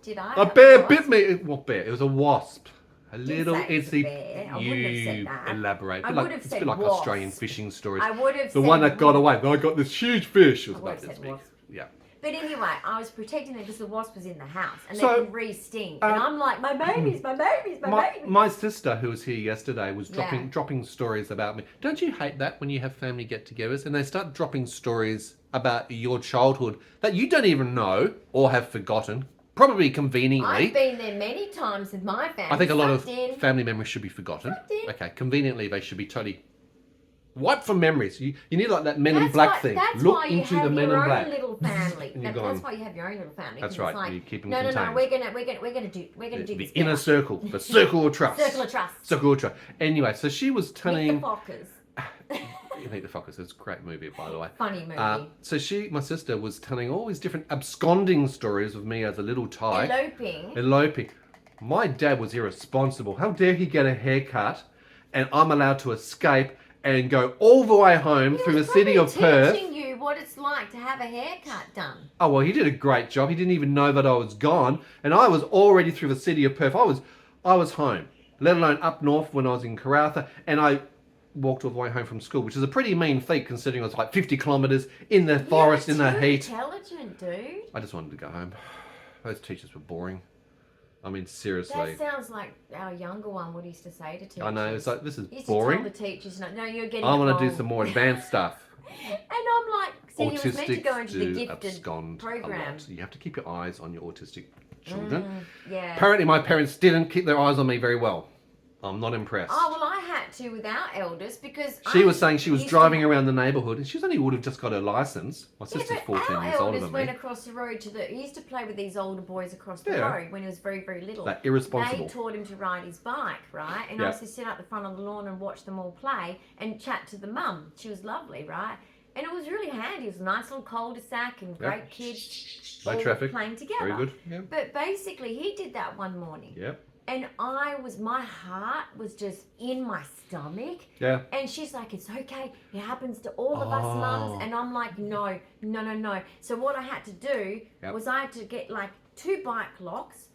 did I? A bear bit me. What bear? It was a wasp. A little say it was a itsy. bear. I wouldn't have said You that. elaborate. I But would have it's a said bit like wasp. Australian fishing stories. I would have The said one that got wasp. away. I got this huge fish. It was I would about have this said big. wasp. Yeah. But anyway, I was protecting them because the wasp was in the house and So, they can re-sting. And I'm like, my babies, my babies, my babies. My sister, who was here yesterday, was Yeah. dropping stories about me. Don't you hate that when you have family get-togethers and they start dropping stories about your childhood that you don't even know or have forgotten? Probably conveniently. I've been there many times with my family. I think a lot of Sucked in. family memories should be forgotten. Sucked in. Okay, conveniently they should be totally wiped from memories. You need like that Men in That's Black why, thing. That's Look why you into have the Men in your Black. own little family. And you're That's gone. why you have your own little family. That's 'cause right. It's like, You keep them no, contained. we're gonna do The this. inner better. circle, the circle of trust. Circle of trust. Circle of trust. Anyway, so she was Meet telling. the Fockers. Meet the Fockers. It's a great movie, by the way. Funny movie. So my sister, was telling all these different absconding stories of me as a little tyke. Eloping. My dad was irresponsible. How dare he get a haircut and I'm allowed to escape and go all the way home through the city of Perth. Teaching you what it's like to have a haircut done. Oh, well, he did a great job. He didn't even know that I was gone. And I was already through the city of Perth. I was home, let alone up north when I was in Karratha. And I walked all the way home from school, which is a pretty mean feat considering it was like 50 kilometres in the forest in the heat. Intelligent, dude. I just wanted to go home. Those teachers were boring. I mean, seriously. That sounds like our younger one would used to say to teachers. I know, it's like, this is He used boring. to tell the teachers, no, you're getting I it want to do wrong. some more advanced stuff. And I'm like, see, he was meant to Autistics go into the do gifted abscond a program. lot. You have to keep your eyes on your autistic children. Yeah. Apparently, my parents didn't keep their eyes on me very well. I'm not impressed. Oh, well, I had to with our eldest because She was saying she was used driving to- around the neighbourhood and she only would have just got her licence. My Yeah, sister's but 14 our years older eldest than went me. across the road he used to play with these older boys across the Yeah. road when he was very, very little. Like, irresponsible. They taught him to ride his bike, right? And I Yeah. used to sit out the front of the lawn and watch them all play and chat to the mum. She was lovely, right? And it was really handy. It was a nice little cul-de-sac and Yeah. great kids No all traffic. playing together. Very good. Yeah. But basically, he did that one morning. Yep. And my heart was just in my stomach. Yeah. And she's like, it's okay. It happens to all of us Oh. mums. And I'm like, no. So what I had to do Yep. was I had to get like 2 bike locks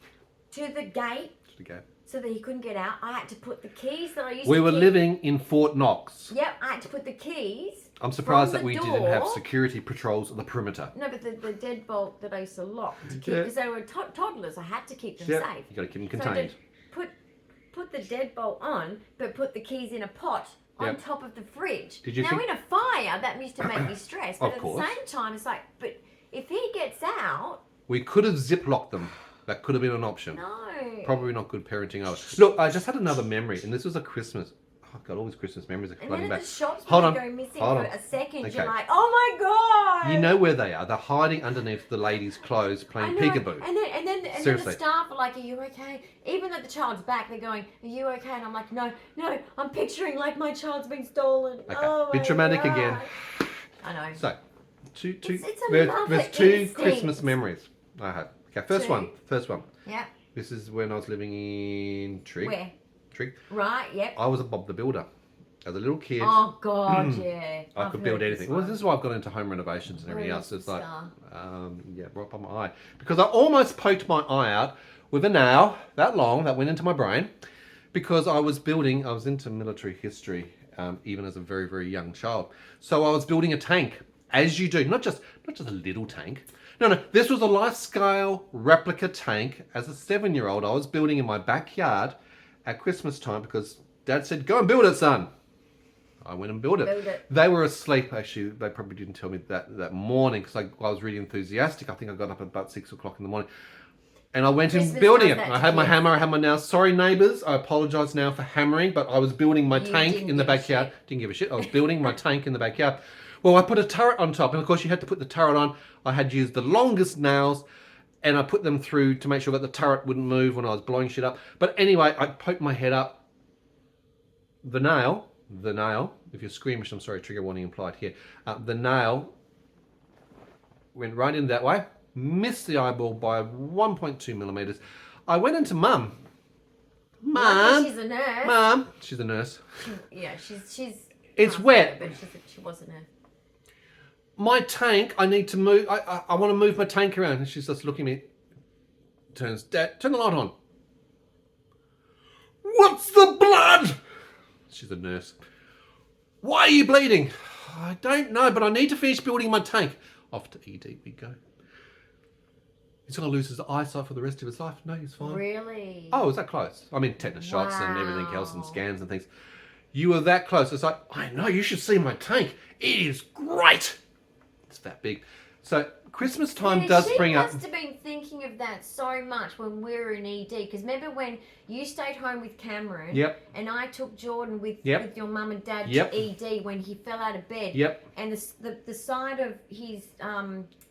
to the gate Just to go. so that he couldn't get out. I had to put the keys that I used We to were keep. living in Fort Knox. Yep, I had to put the keys. I'm surprised from that we the didn't have door. security patrols at the perimeter. No, but the deadbolt that I used to lock to keep, Yeah. because they were toddlers, I had to keep them Yep. safe. You got to keep them So I contained. did put the deadbolt on, but put the keys in a pot on Yep. top of the fridge. Did you now think- in a fire, that used to make me stressed. But Of at course. the same time, it's like, but if he gets out, We could have zip-locked them. That could have been an option. no. Probably not good parenting either. Look, I just had another memory, and this was a Christmas. Oh, God, all these Christmas memories are And then flooding at back. the shops, Hold when you on, go missing hold for on. a second, Okay. you're like, oh my God. You know where they are. They're hiding underneath the ladies' clothes I playing know. peekaboo. And then the Seriously. staff are like, are you okay? Even though the child's back, they're going, are you okay? And I'm like, no, I'm picturing like my child's been stolen. Okay, Oh bit my dramatic God. again. I know. So, two, It's a there's mother two instinct. Christmas memories I have. Okay, first Two. one. Yeah. This is when I was living in Trigg. Where? Trigg. Right, yep. I was a Bob the Builder. As a little kid, Oh God, yeah. I I've could heard build this anything. Well, one. this is why I've got into home renovations and everything Really else. It's like, star. right by my eye. Because I almost poked my eye out with a nail that long that went into my brain because I was into military history even as a very, very young child. So I was building a tank, as you do, not just a little tank. No, this was a life-scale replica tank. As a 7-year-old, I was building in my backyard at Christmas time because Dad said, go and build it, son. I went and built it. Build it. They were asleep, actually. They probably didn't tell me that morning because I was really enthusiastic. I think I got up at about 6 o'clock in the morning. And I went Christmas and building does it. that I to had my kids. hammer, I had my nails. Sorry, neighbours, I apologise now for hammering, but I was building my tank didn't in the give a backyard. shit. Didn't give a shit. I was building my tank in the backyard. Well, I put a turret on top, and of course you had to put the turret on. I had used the longest nails, and I put them through to make sure that the turret wouldn't move when I was blowing shit up. But anyway, I poked my head up. The nail, if you're squeamish, I'm sorry, trigger warning implied here. The nail went right in that way, missed the eyeball by 1.2 millimeters. I went into Mum. Luckily she's a nurse. Mum. She's a nurse. Yeah, she's. It's half wet. there, but she wasn't a. My tank, I need to move. I want to move my tank around. And she's just looking at me. Turns, Dad, turn the light on. What's the blood? She's a nurse. Why are you bleeding? I don't know, but I need to finish building my tank. Off to ED we go. he's going to lose his eyesight for the rest of his life. No, he's fine. Really? Oh, is that close? I mean, tetanus shots and everything else and Wow. scans and things. You were that close. It's like, I know, you should see my tank. It is great. It's that big. So Christmas time does bring up... She must have been thinking of that so much when we were in ED. Because remember when you stayed home with Cameron? Yep. And I took Jordan with your mum and dad Yep. to ED when he fell out of bed. Yep. And the side of his,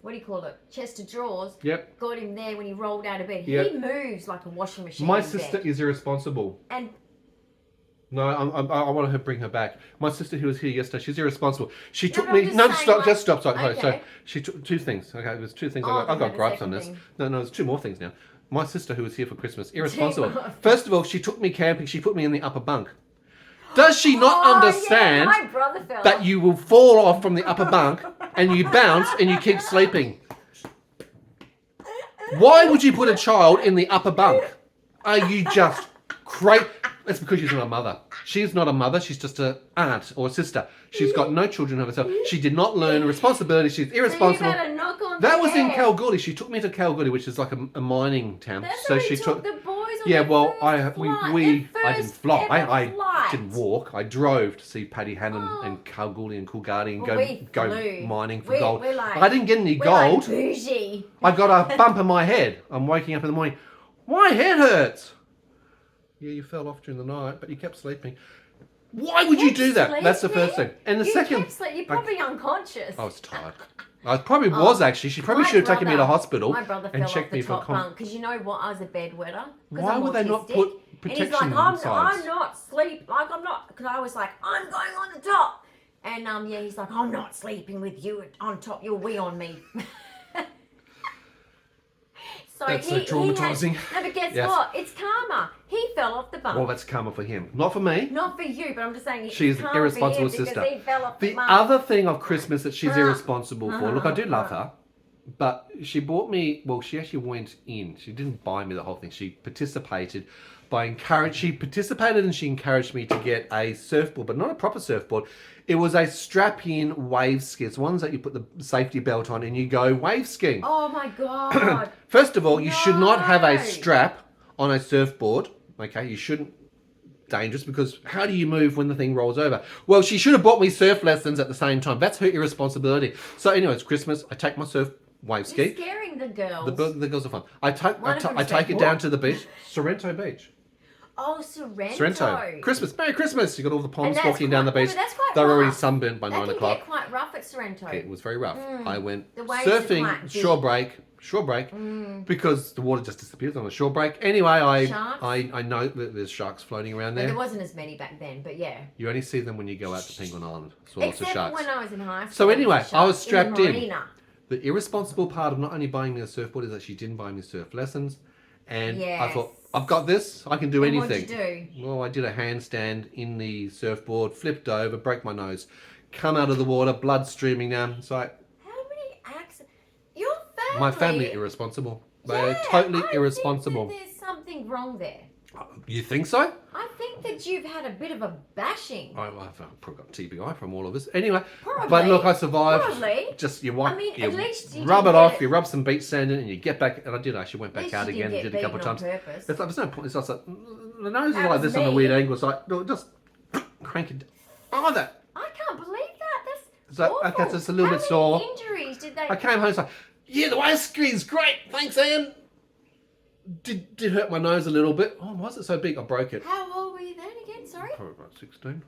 what do you call it, chest of drawers, Yep. got him there when he rolled out of bed. Yep. He moves like a washing machine. My in sister bed. is irresponsible. And No, I want to bring her back. My sister who was here yesterday, she's irresponsible. She took but I'm me... just No, saying, stop, like- just stop. Sorry. Okay. So she took two things. Okay, there's two things. Oh, I've got the gripes on second this. thing. No, there's two more things now. My sister who was here for Christmas, irresponsible. more. First of all, she took me camping. She put me in the upper bunk. Does she not understand Yeah, my brother fell that off. you will fall off from the upper bunk and you bounce and you keep sleeping? Why would you put a child in the upper bunk? Are you just crazy? That's because she's not a mother. She's not a mother. She's just an aunt or a sister. She's got no children of herself. She did not learn responsibility. She's irresponsible. So you better knock on That the was in head. Kalgoorlie. She took me to Kalgoorlie, which is like a mining town. That's So how she we took. the boys on Yeah, their well, first I flight, didn't fly. their I first flight. didn't walk. I drove to see Paddy Hannon Oh. and Kalgoorlie and Coolgardie and Well, we go flew. mining for We're gold. like- I didn't get any We're gold. like bougie. I got a bump in my head. I'm waking up in the morning. My head hurts. Yeah, you fell off during the night, but you kept sleeping. Why would you Kept do that? That's the sleeping? first thing. And the You second, kept you're probably unconscious. I was tired. I probably was actually. She probably My should have taken me to brother- hospital My brother and fell checked off me the for top bunk because you know what? I was a bedwetter. 'Cause Why I'm would they not autistic. put And he's protection like, I'm sides? not sleep. Like I'm not. Because I was like, I'm going on the top. And yeah, he's like, I'm not sleeping with you on top. You'll wee on me. So That's so traumatising. No, but guess Yes. what? It's karma. He fell off the bunk. Well, that's karma for him, not for me. Not for you, but I'm just saying. She's it's an karma irresponsible for him sister. because he fell off the The bunk. other thing of Christmas that she's Huh. irresponsible for, look, I do love her, but she bought me, well, she actually went in. She didn't buy me the whole thing. She participated she participated and she encouraged me to get a surfboard, but not a proper surfboard. It was a strap-in wave ski. It's ones that you put the safety belt on and you go wave skiing. Oh my god. First of all, you should not have a No. strap on a surfboard. Okay, you shouldn't. Dangerous because how do you move when the thing rolls over? Well, she should have bought me surf lessons at the same time. That's her irresponsibility. So anyway, it's Christmas. I take my surf wave You're ski. scaring the girls. The girls are fun. I take One of them's I take it like, down "What?" to the beach, Sorrento Beach. Oh, Sorrento. Sorrento. Christmas, Merry Christmas. You got all the Poms that's walking down the quite- beach. no, but that's quite They're already rough. sunburnt by That 9 can o'clock. get quite rough at Sorrento. It was very rough. I went The waves are surfing, quite deep. shore break, because the water just disappears on the shore break. Anyway, Sharks? I know that there's sharks floating around But there there. wasn't as many back then, but yeah. You only see them when you go out to Penguin Island. Saw lots of Except for sharks. when I was in high school. So anyway, there I was sharks strapped the in. marina. The irresponsible part of not only buying me a surfboard is that she didn't buy me surf lessons. And I Yes. thought, I've got this. I can do And anything. what'd you do? Well, I did a handstand in the surfboard, flipped over, broke my nose, come out of the water, blood streaming down. It's like, How many accidents? Your family. my family irresponsible. They're Yeah, totally I irresponsible. think that there's something wrong there. You think so? I think that you've had a bit of a bashing. I've probably got TBI from all of us. Anyway, Probably. but look, I survived. Probably. Just you wipe, I mean, you at least you rub it didn't off, get- you rub some beach sand in, and you get back. And I did actually went At back least out you again didn't and get did a couple of beaten on times. purpose. It's like, there's no point. It's just like the nose is That like was this on a me. weird angle. It's like no, just crank it. Oh, that. I can't believe that. That's So, awful. okay, so it's a little How bit sore. many injuries did they? I came home. It's like, yeah, the wave ski's great. Thanks, Anne. Did hurt my nose a little bit. Oh, why is it so big? I broke it. How old were you then again? Sorry. Probably about 16.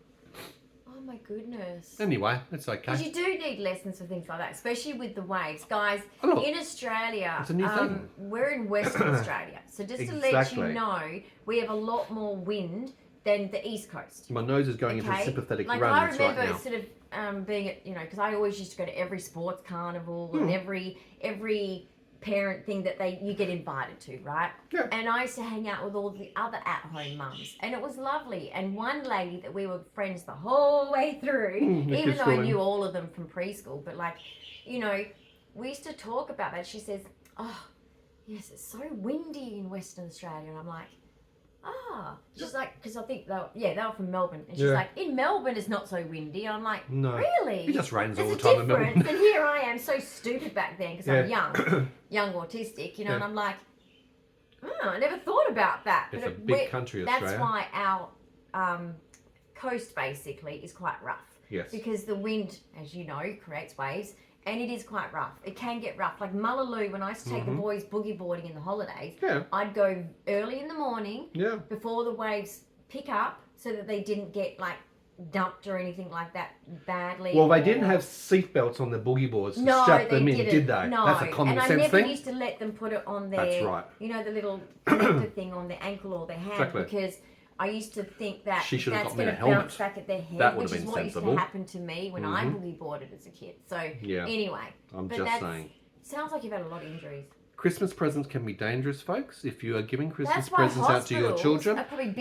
Oh my goodness. Anyway, it's Because okay. you do need lessons for things like that, especially with the waves, guys. Oh, look, in Australia, it's a new thing. we're in Western Australia, so just to let Exactly. you know, we have a lot more wind than the East Coast. My nose is going into Okay, sympathetic like runs I right remember now. sort of being at, you know, because I always used to go to every sports carnival and every parent thing that you get invited to, right? Yeah. And I used to hang out with all the other at-home mums, and it was lovely. And one lady that we were friends the whole way through, the even kids though I schooling. knew all of them from preschool, but like, you know, we used to talk about that. She says, "Oh, yes, it's so windy in Western Australia," and I'm like, She's like, because I think they were from Melbourne, and she's like, in Melbourne it's not so windy. I'm like, no, really? It just rains all the There's a time in Melbourne. difference. And here I am, so stupid back then because I'm young autistic, you know, and I'm like, I never thought about that. It's a big country, Australia. That's why our coast basically is quite rough. Yes. Because the wind, as you know, creates waves. And it is quite rough. It can get rough. Like Mullaloo, when I used to take the boys boogie boarding in the holidays, I'd go early in the morning before the waves pick up so that they didn't get like dumped or anything like that badly. Well, they didn't have seatbelts on their boogie boards to strap them in, did they? No, that's a common sense thing. And I never used to let them put it on their, you know, the little connector thing on their ankle or their hand because I used to think that she should have that's got me going a to bounce back at their head, that would which have is been what sensible. used to happen to me when I boogie boarded as a kid. So anyway, I'm just saying. Sounds like you've had a lot of injuries. Christmas presents can be dangerous, folks. If you are giving Christmas presents out to your children,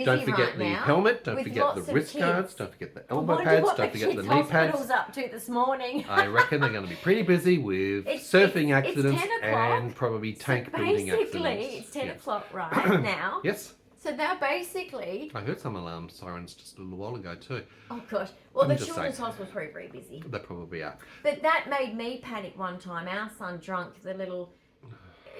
don't forget the helmet, don't forget the wrist guards, don't forget the elbow pads, don't forget the knee pads. Up to this morning. I reckon they're going to be pretty busy with surfing accidents and probably tank building accidents. Basically, it's 10 o'clock right now. Yes. So now basically... I heard some alarm sirens just a little while ago too. Oh gosh. Well, the children's hospital's probably very busy. They probably are. But that made me panic one time. Our son drunk the little...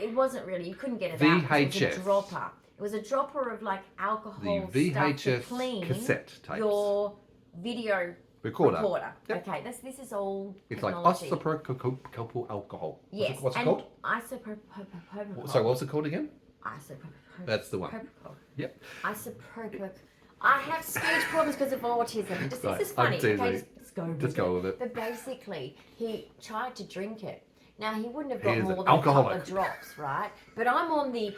It wasn't really... You couldn't get it out. It was a dropper. It was a dropper of like alcohol the stuff VHS to clean cassette tapes. Your video recorder. Yep. Okay, this is all It's technology. like isopropyl alcohol. Yes. What's it called? Isopropyl. So what's it called again? Isopropyl. That's the one. Yep. Isopropyl. I have speech problems because of autism. This is funny. Okay, just go with it. But basically, he tried to drink it. Now he wouldn't have got more than a couple of drops, right? But I'm on the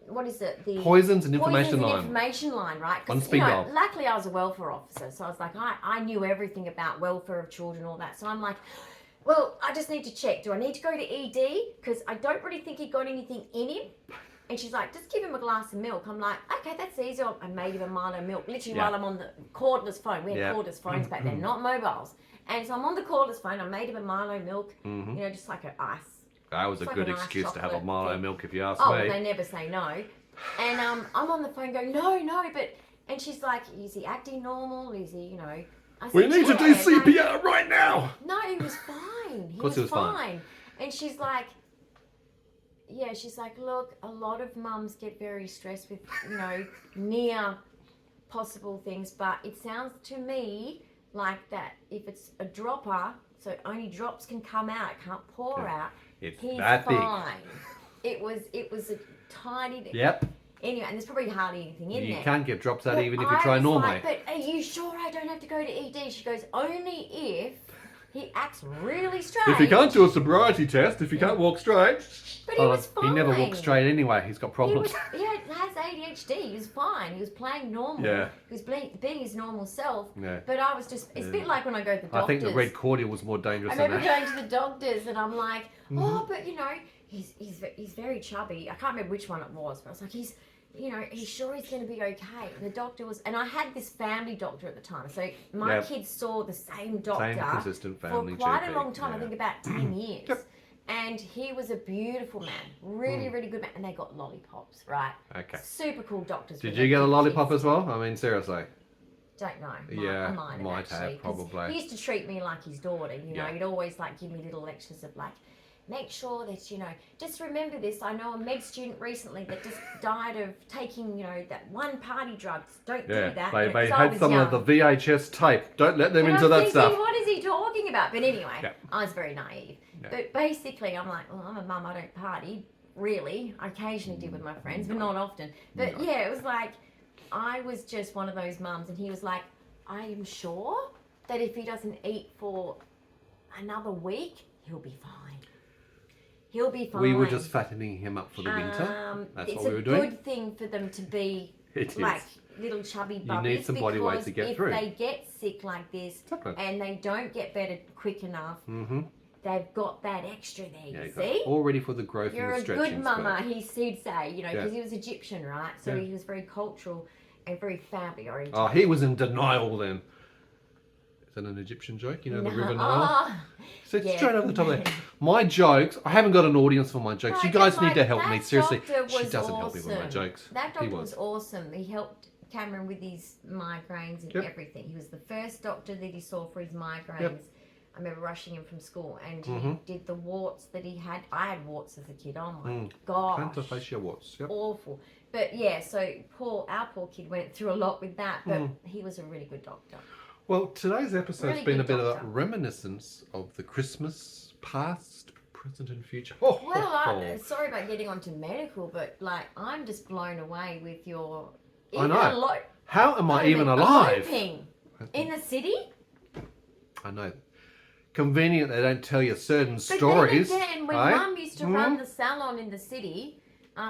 what is it? The Poisons and Information line, right? On speed dial. Luckily I was a welfare officer, so I was like, I knew everything about welfare of children, all that. So I'm like, well, I just need to check. Do I need to go to ED? Because I don't really think he got anything in him. And she's like, just give him a glass of milk. I'm like, okay, that's easy. I made him a Milo milk, literally while I'm on the cordless phone. We had cordless phones back then, not mobiles. And so I'm on the cordless phone. I made him a Milo milk, you know, just like an ice. That was a good excuse to have a Milo milk, if you ask me. me. They never say no. And I'm on the phone going, no, but... And she's like, is he acting normal? Is he, you know... I said, we need to do CPR right now! No, he was fine. He was fine. And she's like... Yeah, she's like, look, a lot of mums get very stressed with, you know, near possible things, but it sounds to me like that if it's a dropper, so only drops can come out, it can't pour out. It's he's that fine. Big. It was a tiny... Yep. Anyway, and there's probably hardly anything in there. You can't get drops out even if you try normally. Like, but are you sure I don't have to go to ED? She goes, only if he acts really strange. If he can't do a sobriety test, if he can't walk straight. But he was fine. He never walks straight anyway. He's got problems. He has ADHD. He was fine. He was playing normal. Yeah. He was being his normal self. Yeah. But I was just... It's a bit like when I go to the doctors. I think the red cordial was more dangerous than that. I remember going to the doctors and I'm like, oh, but you know, he's very chubby. I can't remember which one it was, but I was like, he's sure he's going to be okay. And the doctor was... And I had this family doctor at the time. So my kids saw the same doctor. Same consistent family for quite GP. a long time. I think about 10 years. Yep. And he was a beautiful man. Really, really good man. And they got lollipops, right? Okay. Super cool doctors. Did you get a lollipop as well? I mean, seriously. Don't know. Yeah, I might have, probably. He used to treat me like his daughter, you know. He'd always like give me little lectures of like, make sure that, you know, just remember this. I know a med student recently that just died of taking, you know, that one party drugs. Don't do that. They had some of the VHS tape. Don't let them into that stuff. What is he talking about? But anyway, I was very naive. But basically, I'm like, well, I'm a mum. I don't party, really. I occasionally do with my friends, but not often. But yeah, it was like, I was just one of those mums. And he was like, I am sure that if he doesn't eat for another week, he'll be fine. He'll be fine. We were just fattening him up for the winter. That's what we were doing. It's a good thing for them to be like little chubby bubbies. You need some body weight to get through. If they get sick like this and they don't get better quick enough, they've got that extra there, you see? All ready for the growth and the stretching. You're a good mama, he'd say, you know, because he was Egyptian, right? So he was very cultural and very family oriented. Oh, he was in denial then. that an Egyptian joke? You know, the No. River Nile? So Yeah. straight over the top of there. My jokes, I haven't got an audience for my jokes. No, You guys but, need like, to help me. that Seriously, doctor she was doesn't help me with my awesome. jokes. That He doctor was awesome. He helped Cameron with his migraines and Yep. everything. He was the first doctor that he saw for his migraines. Yep. I remember rushing him from school, and Mhm. he did the warts that he had. I had warts as a kid. Oh my Plantar gosh, fascia warts. Yep. awful. But yeah, so our poor kid went through a lot with that, but Mm. he was a really good doctor. Well, today's episode's Really been a good bit of a doctor. reminiscence of the Christmas past, present, and future. Oh, Well, sorry about getting onto medical, but like I'm just blown away with your. I know. How am I Eloping even alive? in the city. I know. Convenient they don't tell you certain But stories. then again, when eh? Mum used to run the salon in the city,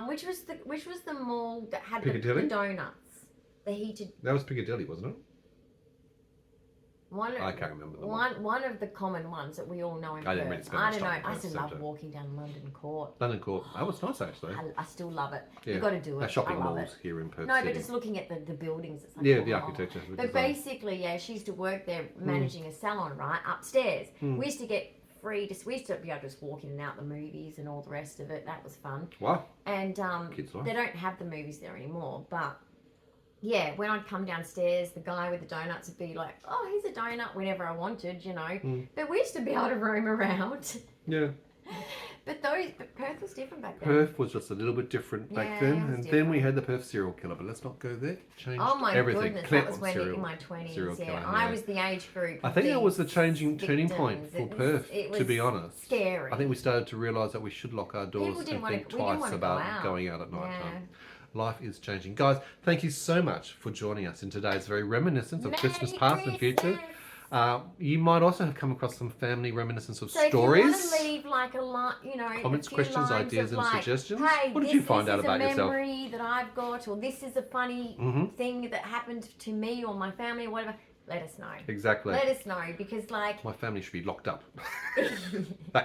which was the mall that had the Piccadilly? donuts, the heated That was Piccadilly, wasn't it? one. I can't remember the one. One of the common ones that we all know in I didn't Perth. really spend I much don't know. time in I Perth still love centre. walking down London Court. London Court. That was nice, actually. I still love it. Yeah. You've got to do it. Our shopping I love malls it. here in Perth No, City. but just looking at the buildings, it's like, Yeah, the wow. architecture. the But design. basically, yeah, she used to work there managing a salon, right, upstairs. We used to get free, we used to be able to just walk in and out the movies and all the rest of it. That was fun. Wow. And Kids life. they don't have the movies there anymore, but yeah, when I'd come downstairs, the guy with the donuts would be like, oh, here's a donut whenever I wanted, you know. But we used to be able to roam around. Yeah. But Perth was different back then. Perth was just a little bit different back Yeah, then. it was And then we different. had the Perth serial killer, but let's not go there. Changed Oh my everything. goodness, Claire that was on when in my 20s, serial yeah. killer, I was the age group. I of think that was the these turning point victims. for It was- Perth, it to be was honest. Scary. I think we started to realise that we should lock our doors People didn't and wanna- think we didn't twice wanna go about out. going out at night Yeah. time. Life is changing. Guys, thank you so much for joining us in today's very reminiscence of Christmas past and future. You might also have come across some family reminiscence of So stories. if you want to leave like a line, you know, Comments, a few questions, lines ideas of and like, suggestions. Hey, What did you find out about this yourself? is a memory that I've got, or this is a funny thing that happened to me or my family or whatever. Let us know. Exactly. Let us know, because like, My family should be locked up.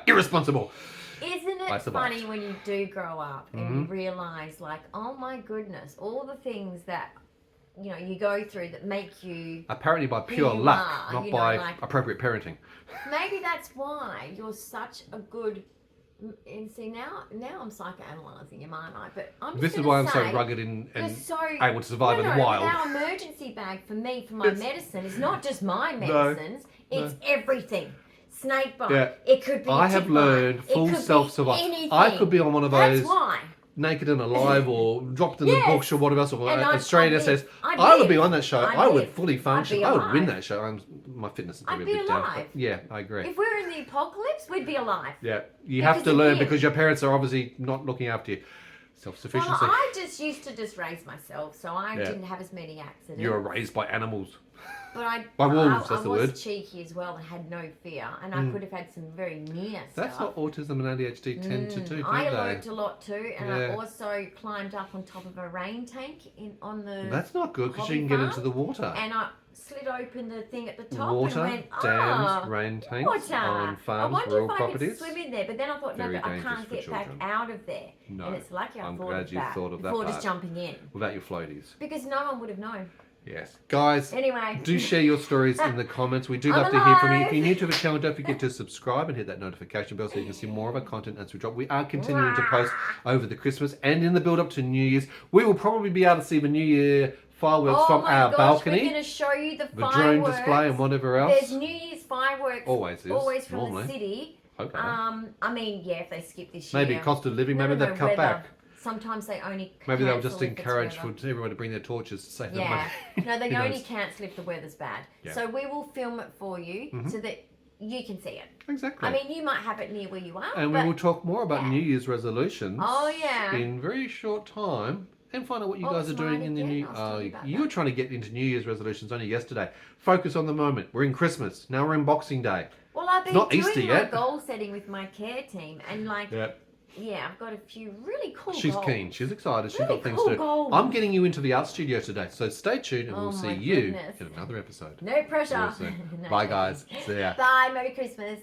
Irresponsible. isn't I it survived. funny when you do grow up and you realise like, oh my goodness, all the things that you know you go through that make you. Apparently by pure you luck, are, not you know, by like- appropriate parenting. Maybe that's why you're such a good. And see now I'm psychoanalyzing him, aren't I? But I'm just This is gonna why I'm say, so rugged and you're so able to survive in the wild. Our emergency bag for me for my medicine is not just my medicines; it's everything. Snake bite. Yeah. It could be. I a have tick learned bite. It full could be self-survival. anything. I could be on one of those That's why. Naked and Alive or Dropped in the Yes. Bush or whatever else, or And I'd Australian live. SS. I'd I would live. be on that show. I'd I would live. fully function. be I would win alive. that show. My fitness is I'd probably be a bit down. alive. But yeah, I agree. If we're in the apocalypse, we'd be alive. Yeah, you have Because to of learn him. because your parents are obviously not looking after you. Well, Self-sufficiency. I just used to just raise myself, so I Yeah. didn't have as many accidents. You were raised by animals. But I, By wolves, I, that's I the was word. cheeky as well and had no fear, and I could have had some very near That's stuff. what autism and ADHD tend to do, don't I they? learnt a lot too, and I Yeah. also climbed up on top of a rain tank on the That's not good because you hobby can get farm, into the water. and I slid open the thing at the top Water, and went, dams, rain tanks water. on I farms, wonder rural if I properties. could swim in there, but then I thought, Very no, but I dangerous can't for get back children. out of there. No, And it's lucky I I'm thought glad of you that thought of that before part. just jumping in, Without your floaties. because no one would have known. Yes. Guys, Anyway. do share your stories in the comments. We do I'm love to hear from you. If alive. you're new to the channel, don't forget to subscribe and hit that notification bell so you can see more of our content as we drop. We are continuing to post over the Christmas and in the build up to New Year's. We will probably be able to see the New Year fireworks from my our gosh, balcony. We're going to show you the The fireworks. drone display and whatever else. There's New Year's fireworks. Always is, Always from normally. the city. Okay. I mean, yeah, if they skip this year. Maybe cost of living, No, maybe no, they've no, cut weather. back. Sometimes they only Maybe they'll cancel just if it's encourage weather. for everyone to bring their torches to save them Yeah. money. No, they Who only knows? cancel if the weather's bad. Yeah. So we will film it for you so that you can see it. Exactly. I mean, you might have it near where you are. And we but will talk more about yeah. New Year's resolutions Oh, yeah. in very short time and find out what you Oh, guys are it's doing mine in the again? new I was talking about you that. were trying to get into New Year's resolutions only yesterday. Focus on the moment. We're in Christmas. Now we're in Boxing Day. Well, I've been not doing Easter my yet. goal setting with my care team, and like, yeah, I've got a few really cool She's goals. keen. She's excited. She's Really got things cool to do. goals. I'm getting you into the art studio today. So stay tuned and Oh we'll see my you goodness. in another episode. No pressure. Real soon. No. Bye guys. See ya. Bye. Merry Christmas.